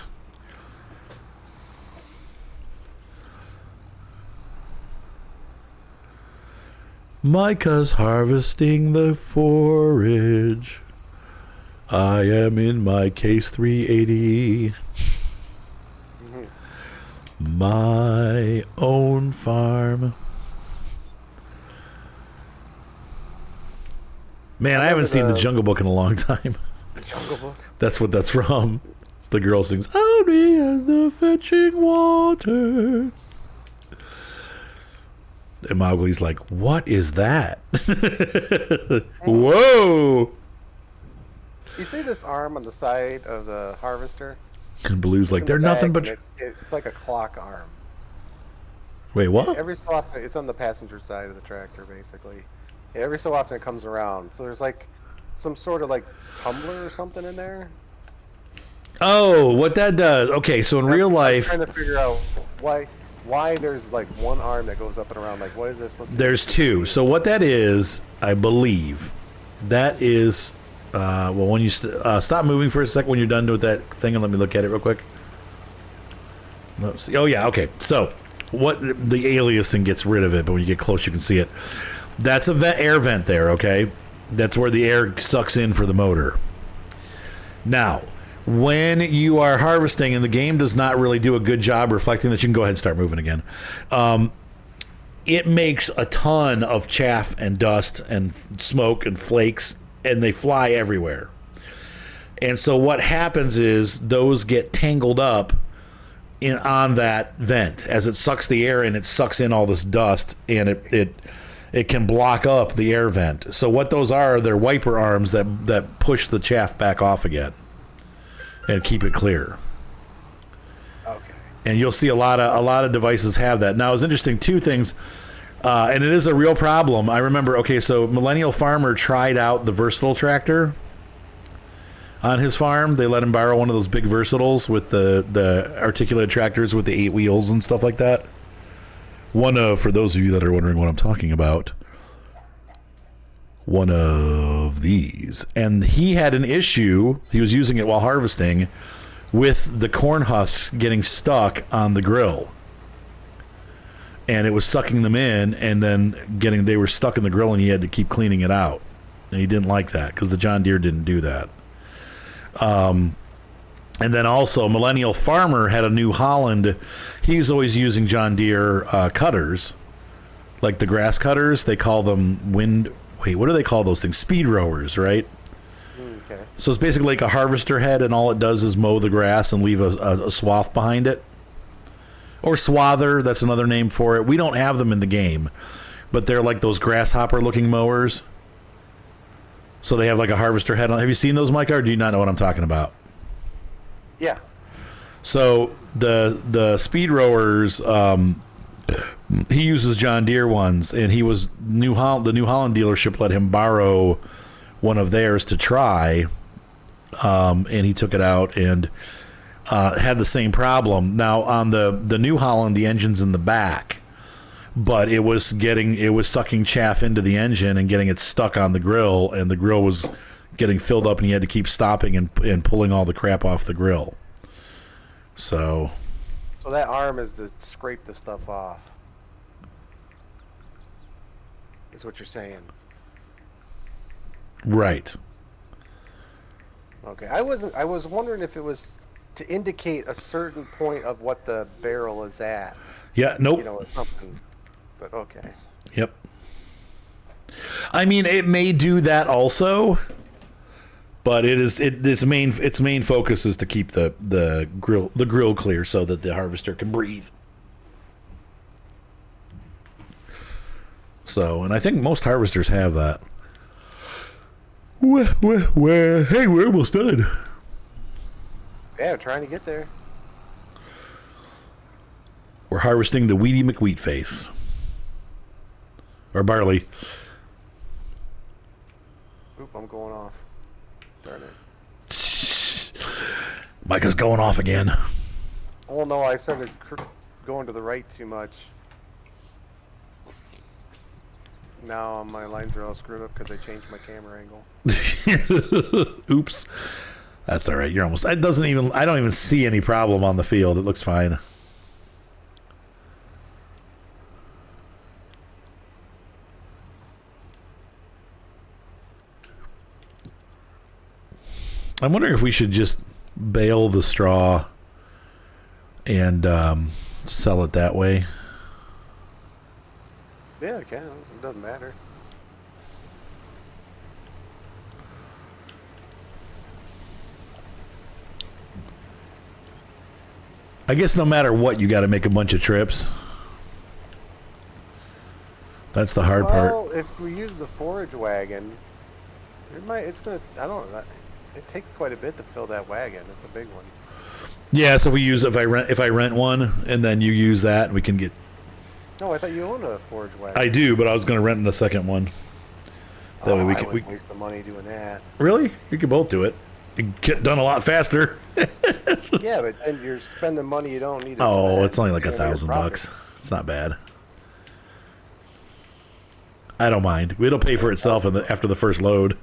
Micah's harvesting the forage. I am in my case 380. My own farm. Man, I haven't seen the Jungle Book in a long time. The Jungle Book? That's what that's from. It's the girl sings, I'll be in the fetching water. And Mowgli's like, what is that? Whoa! You see this arm on the side of the harvester? And Blue's like, they're nothing but... It's like a clock arm. Wait, what? Every so often, it's on the passenger side of the tractor, basically. Every so often it comes around. So there's like some sort of like tumbler or something in there. Oh, what that does. Okay, so in real life... I'm trying to figure out why there's like one arm that goes up and around. Like, what is this supposed to be? There's two. So what that is, I believe, that is... well, when you stop moving for a second when you're done with that thing, and let me look at it real quick. Let's see. Oh, yeah, okay. So what the aliasing gets rid of it, but when you get close, you can see it. That's a air vent there, okay? That's where the air sucks in for the motor. Now, when you are harvesting, and the game does not really do a good job reflecting that, you can go ahead and start moving again. It makes a ton of chaff and dust and smoke and flakes, and they fly everywhere. And so what happens is those get tangled up on that vent. As it sucks the air in, it sucks in all this dust, and it can block up the air vent. So what those are, they're wiper arms that push the chaff back off again and keep it clear. Okay. And you'll see a lot of devices have that. Now, it's interesting, two things, and it is a real problem. I remember, so Millennial Farmer tried out the Versatile tractor on his farm. They let him borrow one of those big Versatiles with the articulated tractors with the 8 wheels and stuff like that. For those of you that are wondering what I'm talking about, one of these. And he had an issue, he was using it while harvesting, with the corn husks getting stuck on the grill. And it was sucking them in, and then they were stuck in the grill, and he had to keep cleaning it out. And he didn't like that because the John Deere didn't do that. And then also Millennial Farmer had a New Holland. He's always using John Deere cutters, like the grass cutters. They call them what do they call those things? Speed rowers, right? Okay. So it's basically like a harvester head, and all it does is mow the grass and leave a swath behind it. Or swather, that's another name for it. We don't have them in the game, but they're like those grasshopper-looking mowers. So they have like a harvester head on. Have you seen those, Micah, or do you not know what I'm talking about? Yeah. So the speed rowers, he uses John Deere ones, and the New Holland dealership let him borrow one of theirs to try, and he took it out and had the same problem. Now on the New Holland, the engine's in the back, but it was sucking chaff into the engine and getting it stuck on the grill, and the grill was getting filled up, and he had to keep stopping and pulling all the crap off the grill. So that arm is to scrape the stuff off. Is what you're saying. Right. Okay. I was wondering if it was to indicate a certain point of what the barrel is at. Yeah, nope. Or something. But okay. Yep. I mean, it may do that also, but its main focus is to keep the grill clear so that the harvester can breathe. So, and I think most harvesters have that. Hey, we're almost done. Yeah, we're trying to get there. We're harvesting the Weedy McWheat face. Or barley. Oop, I'm going off. Darn it. Micah's going off again. Oh no, I started going to the right too much. Now my lines are all screwed up because I changed my camera angle. Oops. That's all right. You're almost. I don't even see any problem on the field. It looks fine. I'm wondering if we should just bale the straw and sell it that way. Yeah, I can. It doesn't matter. I guess no matter what, you got to make a bunch of trips. That's the hard part. Well, if we use the forage wagon, it takes quite a bit to fill that wagon. It's a big one. Yeah, so if I rent one and then you use that, we can get. No, I thought you owned a forage wagon. I do, but I was going to rent a second one. That way we I can wouldn't waste the money doing that. Really? We could both do it. It get done a lot faster. Yeah, but then you're spending money you don't need. Oh, it's only like $1,000. It's not bad. I don't mind. It'll pay for itself after the first load.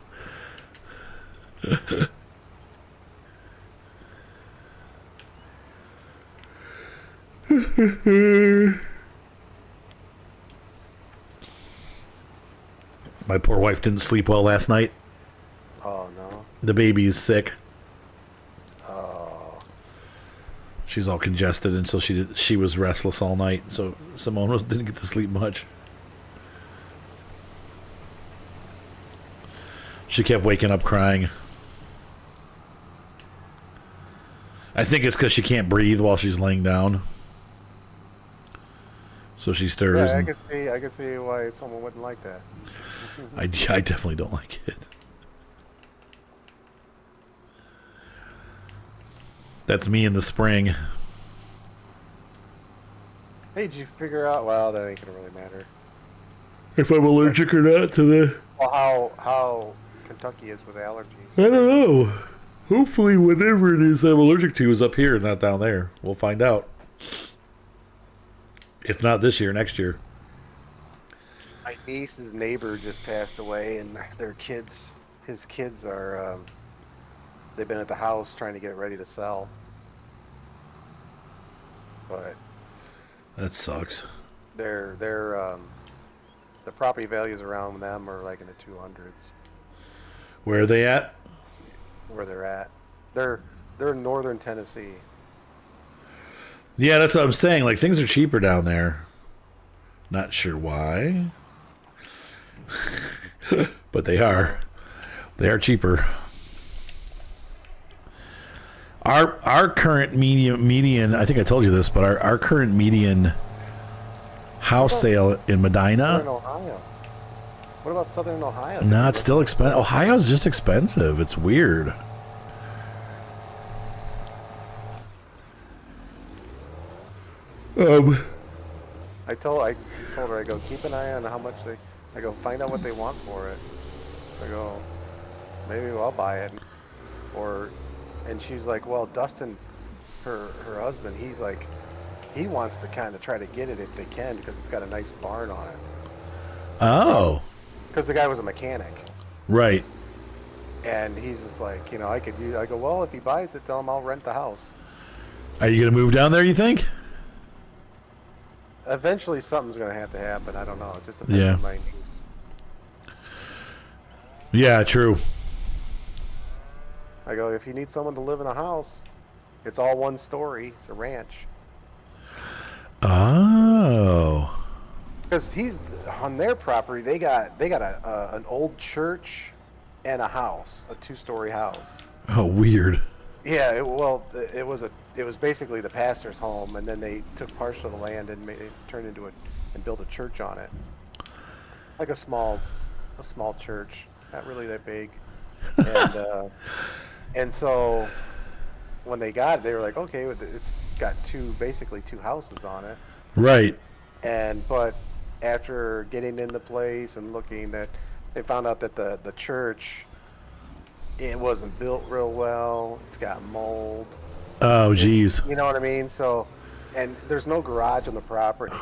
My poor wife didn't sleep well last night. Oh no. The baby is sick. Oh. She's all congested, and so she was restless all night. So Simone didn't get to sleep much. She kept waking up crying. I think it's because she can't breathe while she's laying down. So she stirs. Yeah, and I could see why someone wouldn't like that. I definitely don't like it. That's me in the spring. Hey, did you figure out? Well, that ain't gonna really matter. If I'm allergic or not to the... Well, how Kentucky is with allergies. I don't know. Hopefully whatever it is I'm allergic to is up here, not down there. We'll find out. If not this year, next year. My niece's neighbor just passed away, and his kids are, they've been at the house trying to get it ready to sell. But That sucks. they're the property values around them are like in the 200s. Where are they at? Where they're at. They're in northern Tennessee. Yeah, that's what I'm saying. Like, things are cheaper down there. Not sure why. But they are. They are cheaper. Our current median, I think I told you this, but our current median house sale in Medina. Southern Ohio. What about Southern Ohio? No, it's still expensive. Ohio's just expensive. It's weird. I told her, I go, keep an eye on how much I go, find out what they want for it. I go, maybe I'll buy it. And she's like, well, Dustin, her husband, he's like, he wants to kind of try to get it if they can because it's got a nice barn on it. Oh. Because the guy was a mechanic. Right. And he's just like, I go, well, if he buys it, tell him I'll rent the house. Are you going to move down there, you think? Eventually something's going to have to happen. I don't know. It just depends on my needs. Yeah, true. I go, if you need someone to live in a house, it's all one story. It's a ranch. Oh. Because on their property, they got an old church and a house, a 2-story house. Oh, weird. Yeah, it was basically the pastor's home, and then they took partial of the land and made it turn into and built a church on it, like a small church, not really that big, and so when they got it, they were like, okay, it's got basically two houses on it, Right. but after getting in the place and looking, that they found out that the church, it wasn't built real well. It's got mold. Oh, geez. You know what I mean? So, and there's no garage on the property.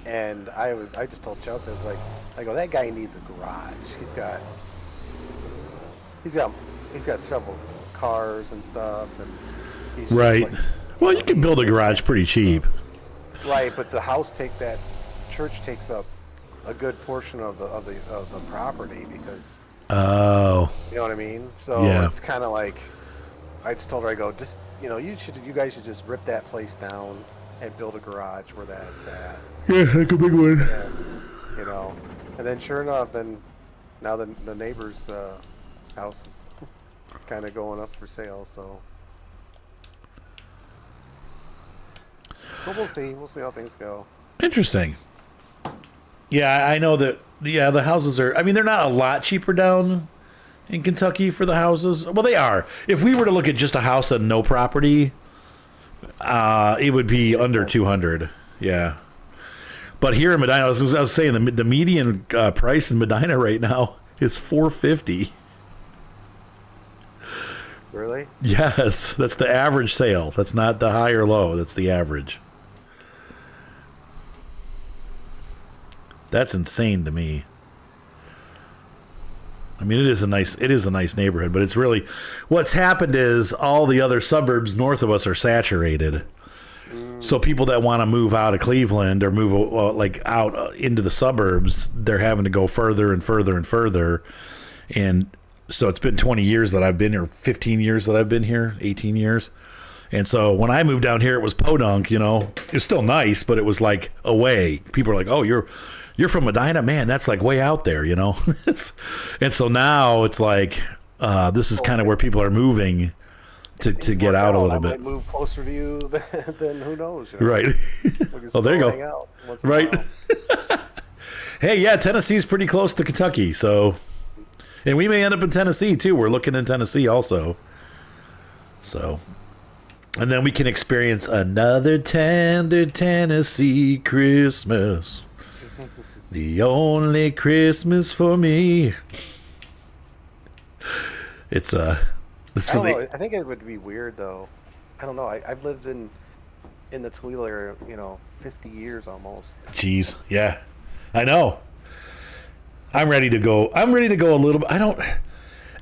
And I just told Chelsea, I was like, I go, that guy needs a garage. He's got several cars and stuff, and he's just Right. like, Well, you can build a garage pretty cheap. right, but the church takes up a good portion of the property because. Oh. You know what I mean? So Yeah. it's kind of like, I just told her, I go, just, you guys should just rip that place down and build a garage where that's at. Yeah, like a big one. And, and then sure enough, now the neighbor's house is kind of going up for sale, so. But we'll see how things go. Interesting. Yeah, I know that. Yeah, the houses are. I mean, they're not a lot cheaper down in Kentucky for the houses. Well, they are. If we were to look at just a house and no property, it would be under 200. Yeah. But here in Medina, I was saying the median price in Medina right now is $450. Really? Yes, that's the average sale. That's not the high or low. That's the average. That's insane to me. I mean, it is a nice neighborhood, but it's really, what's happened is all the other suburbs north of us are saturated. So people that want to move out of Cleveland or move out into the suburbs, they're having to go further and further and further. And so it's been 20 years that I've been here, 15 years that I've been here, 18 years. And so when I moved down here, it was podunk, it was still nice, but it was like away. People are like, oh, you're from Medina, man. That's like way out there, And so now it's like, this is kind of where people are moving to get out a little I bit. might move closer to you than who knows. You know? Right. Oh, there you hang go. out once in a Right. while. Hey, yeah, Tennessee's pretty close to Kentucky, so, and we may end up in Tennessee too. We're looking in Tennessee also. So, and then we can experience another tender Tennessee Christmas. The only Christmas for me. It's I for don't know. the I think it would be weird though. I don't know. I've lived in the Toledo area, 50 years almost. Jeez, yeah, I know. I'm ready to go. I'm ready to go a little bit. I don't.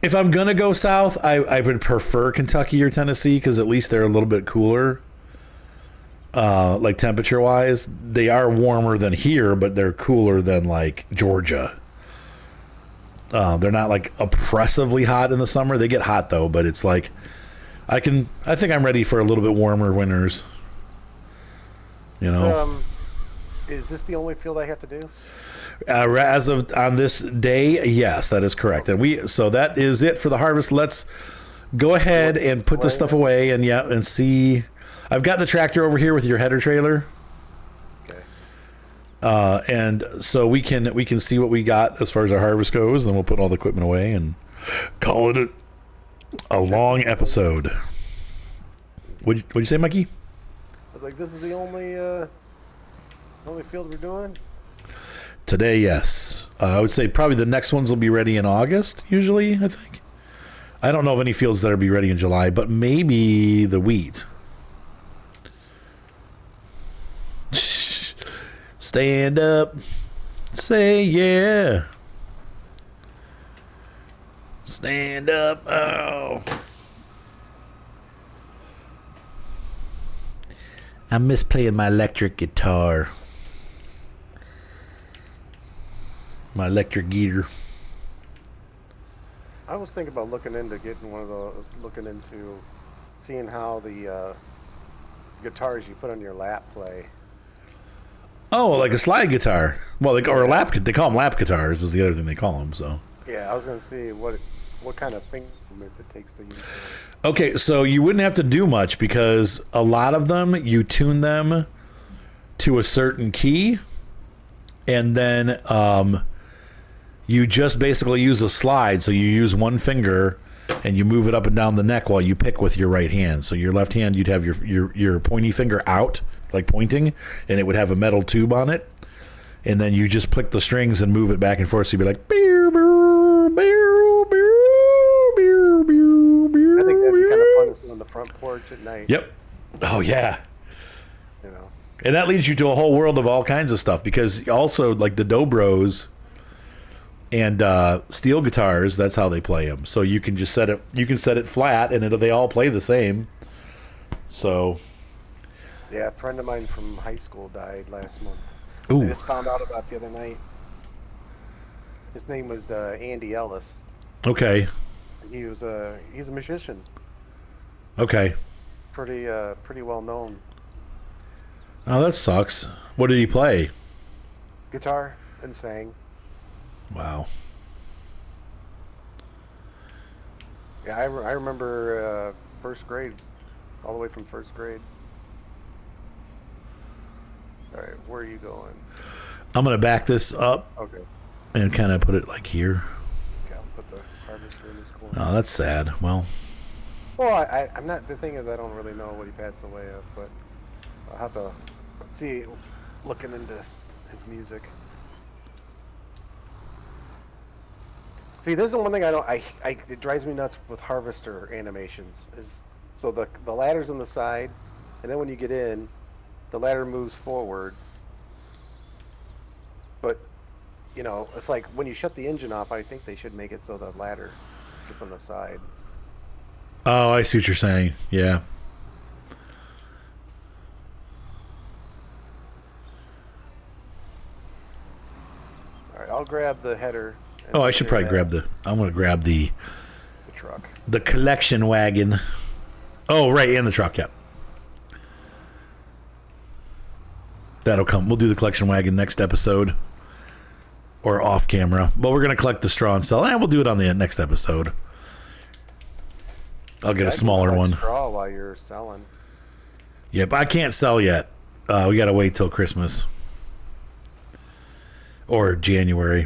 If I'm gonna go south, I would prefer Kentucky or Tennessee because at least they're a little bit cooler. Like temperature wise, they are warmer than here, but they're cooler than like Georgia. They're not like oppressively hot in the summer. They get hot though, but it's like I think I'm ready for a little bit warmer winters. Is this the only field I have to do? As of on this day, yes, that is correct. And so that is it for the harvest. Let's go ahead and put this stuff away and see. I've got the tractor over here with your header trailer. Okay. And so we can see what we got as far as our harvest goes, and then we'll put all the equipment away and call it a long episode. What'd you say, Mikey? I was like, this is the only field we're doing? Today, yes. I would say probably the next ones will be ready in August, usually, I think. I don't know of any fields that'll be ready in July, but maybe the wheat. Stand up. Say yeah. Stand up. Oh. I miss playing my electric guitar. My electric guitar. I was thinking about looking into seeing how the guitars you put on your lap play. Oh, like a slide guitar. Well, they call them lap guitars is the other thing they call them, so. Yeah, I was going to see what kind of finger movements it takes to use those. Okay, so you wouldn't have to do much because a lot of them, you tune them to a certain key, and then you just basically use a slide. So you use one finger and you move it up and down the neck while you pick with your right hand. So your left hand, you'd have your pointy finger out, like pointing, and it would have a metal tube on it. And then you just click the strings and move it back and forth. So you'd be like, beer, beer, beer, beer, beer, beer, beer. I think that'd be kind of fun to sit on the front porch at night. Yep. Oh, yeah. And that leads you to a whole world of all kinds of stuff because also like the Dobros and steel guitars, that's how they play them. So you can just set it flat and they all play the same. So yeah, a friend of mine from high school died last month. Ooh. I just found out about the other night. His name was Andy Ellis. Okay. He's a musician. Okay. Pretty well known. Oh, that sucks. What did he play? Guitar and sang. Wow. Yeah, I remember first grade, all the way from first grade. All right, where are you going? I'm going to back this up. Okay. And kind of put it like here. Okay, I'll put the harvester in this corner. Oh, that's sad. Well, I'm not. The thing is, I don't really know what he passed away of, but I'll have to see. Looking into his music. See, this is the one thing it drives me nuts with harvester animations. Is so the ladder's on the side, and then when you get in, the ladder moves forward. But it's like when you shut the engine off, I think they should make it so the ladder sits on the side. oh, I see what you're saying. Yeah. All right, I'll grab the header. Oh, I should probably I'm going to grab the truck. The collection wagon. Oh, right, and the truck, yep. That'll come. We'll do the collection wagon next episode. Or off camera. But we're going to collect the straw and sell. And we'll do it on the next episode. I'll get Yeah, a I can smaller collect one. straw while you're selling. Yeah, but I can't sell yet. We got to wait till Christmas or January.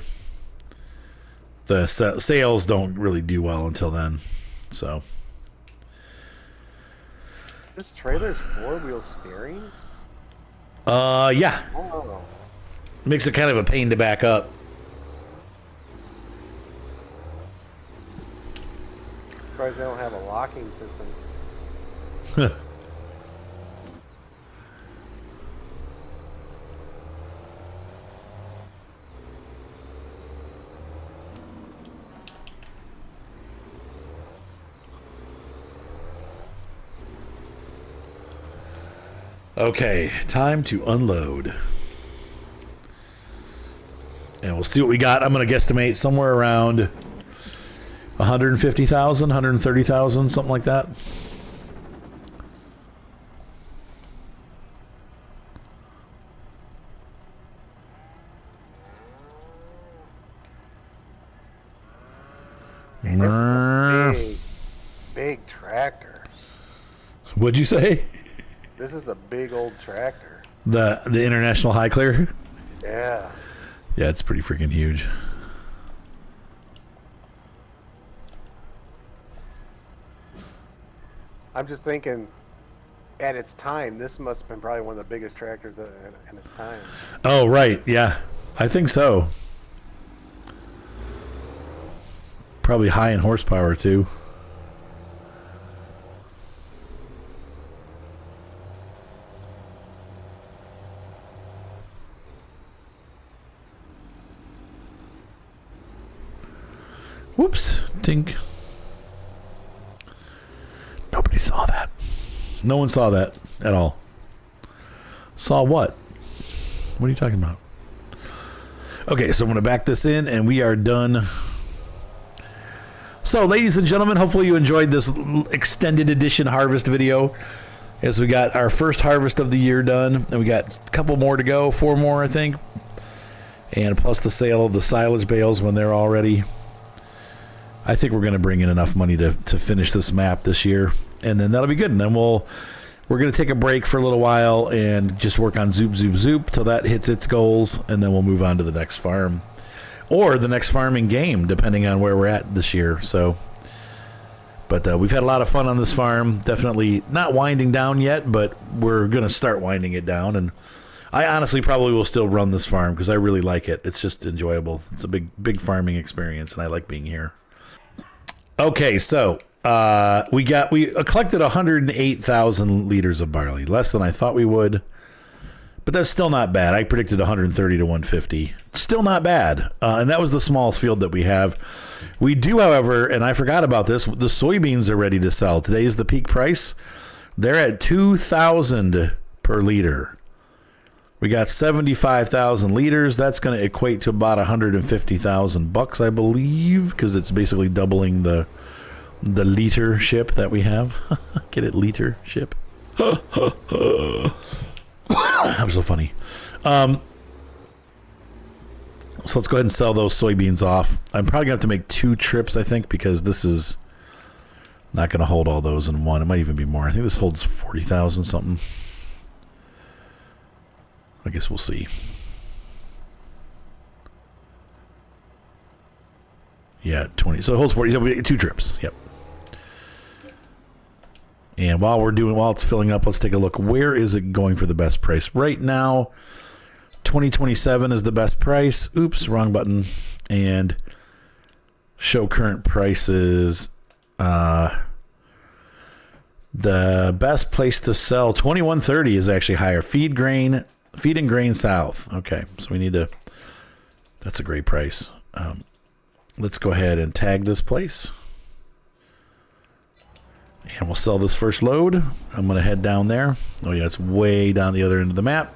The sales don't really do well until then. So. This trailer's four-wheel steering? Yeah. Oh. Makes it kind of a pain to back up. Surprised they don't have a locking system. Okay, time to unload. And we'll see what we got. I'm going to guesstimate somewhere around 150,000, 130,000, something like that. Man, this is a big, big tractor. What'd you say? This is a big old tractor. The International High Clear? Yeah. Yeah, it's pretty freaking huge. I'm just thinking, at its time, this must have been probably one of the biggest tractors in its time. Oh, right. Yeah, I think so. Probably high in horsepower, too. Whoops. Tink. Nobody saw that. No one saw that at all. Saw what? What are you talking about? Okay, so I'm going to back this in, and we are done. So, ladies and gentlemen, hopefully you enjoyed this extended edition harvest video, as we got our first harvest of the year done, and we got a couple more to go, 4 more, I think, and plus the sale of the silage bales when they're all ready. I think we're going to bring in enough money to finish this map this year, and then that'll be good. And then we're going to take a break for a little while and just work on Zoop Zoop Zoop till that hits its goals, and then we'll move on to the next farm or the next farming game, depending on where we're at this year. So, but we've had a lot of fun on this farm. Definitely not winding down yet, but we're going to start winding it down. And I honestly probably will still run this farm because I really like it. It's just enjoyable. It's a big farming experience, and I like being here. Okay, so we collected 108,000 liters of barley, less than I thought we would, but that's still not bad. I predicted 130 to 150. Still not bad, and that was the smallest field that we have. We do, however, and I forgot about this, the soybeans are ready to sell. Today is the peak price. They're at 2,000 per liter. We got 75,000 liters. That's going to equate to about $150,000, I believe, because it's basically doubling the liter ship that we have. Get it, liter ship. That was so funny. So let's go ahead and sell those soybeans off. I'm probably going to have to make 2 trips, I think, because this is not going to hold all those in one. It might even be more. I think this holds 40,000 something. I guess we'll see. Yeah, 20. So it holds 40. So we 2 trips. Yep. And while it's filling up, let's take a look. Where is it going for the best price? Right now, 2027 is the best price. Oops, wrong button. And show current prices. The best place to sell, 2130 is actually higher. Feed and grain south. Okay, so we need to, that's a great price. Let's go ahead and tag this place. And we'll sell this first load. I'm going to head down there. Oh yeah, it's way down the other end of the map.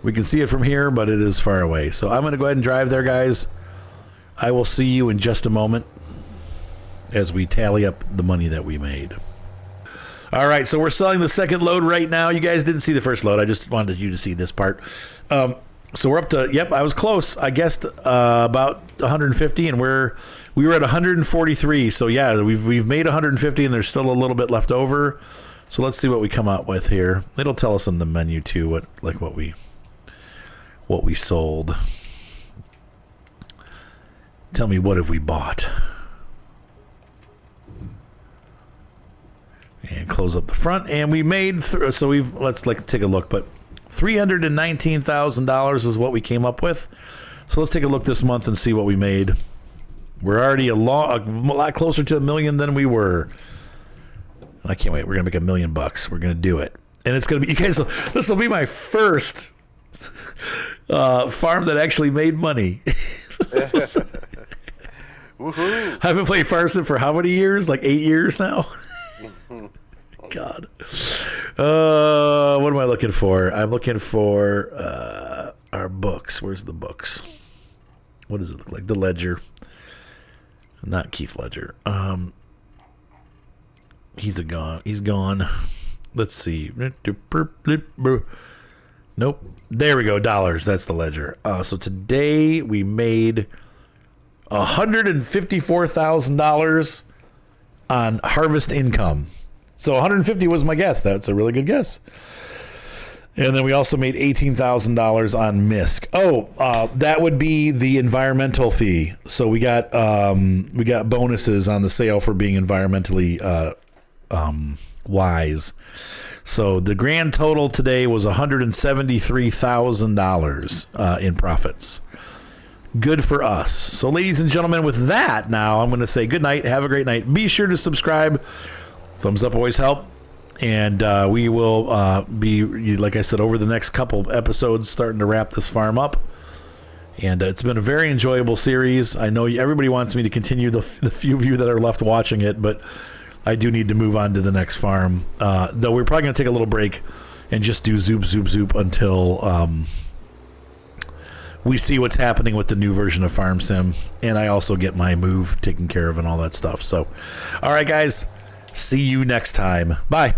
We can see it from here, but it is far away. So I'm going to go ahead and drive there, guys. I will see you in just a moment as we tally up the money that we made. All right, so we're selling the second load right now. You guys didn't see the first load. I just wanted you to see this part. So we're up to, yep, I was close. I guessed about 150, and We were at 143. So yeah, we've made 150 and there's still a little bit left over. So let's see what we come out with here. It'll tell us in the menu too what we sold. Tell me, what have we bought? And close up the front, and we made so let's take a look. But $319,000 is what we came up with. So let's take a look this month and see what we made. We're already a lot closer to $1 million than we were. I can't wait. We're gonna make $1 million. We're gonna do it, and it's gonna be, you guys. This will be my first farm that actually made money. Woohoo! I've been playing Farm Sim for how many years? Like 8 years now. God. What am I looking for? I'm looking for our books. Where's the books? What does it look like? The ledger. Not Keith Ledger. He's gone. Let's see. Nope. There we go. Dollars. That's the ledger. So today we made $154,000 on harvest income. So 150 was my guess. That's a really good guess. And then we also made $18,000 on MISC. That would be the environmental fee. So we got bonuses on the sale for being environmentally wise. So the grand total today was $173,000 in profits. Good for us. So ladies and gentlemen, with that, now I'm going to say good night. Have a great night. Be sure to subscribe. Thumbs up always help. And we will be, like I said, over the next couple episodes, starting to wrap this farm up. And it's been a very enjoyable series. I know everybody wants me to continue, the few of you that are left watching it, but I do need to move on to the next farm. Though we're probably going to take a little break and just do zoop until we see what's happening with the new version of Farm Sim. And I also get my move taken care of and all that stuff. So, all right, guys. See you next time. Bye.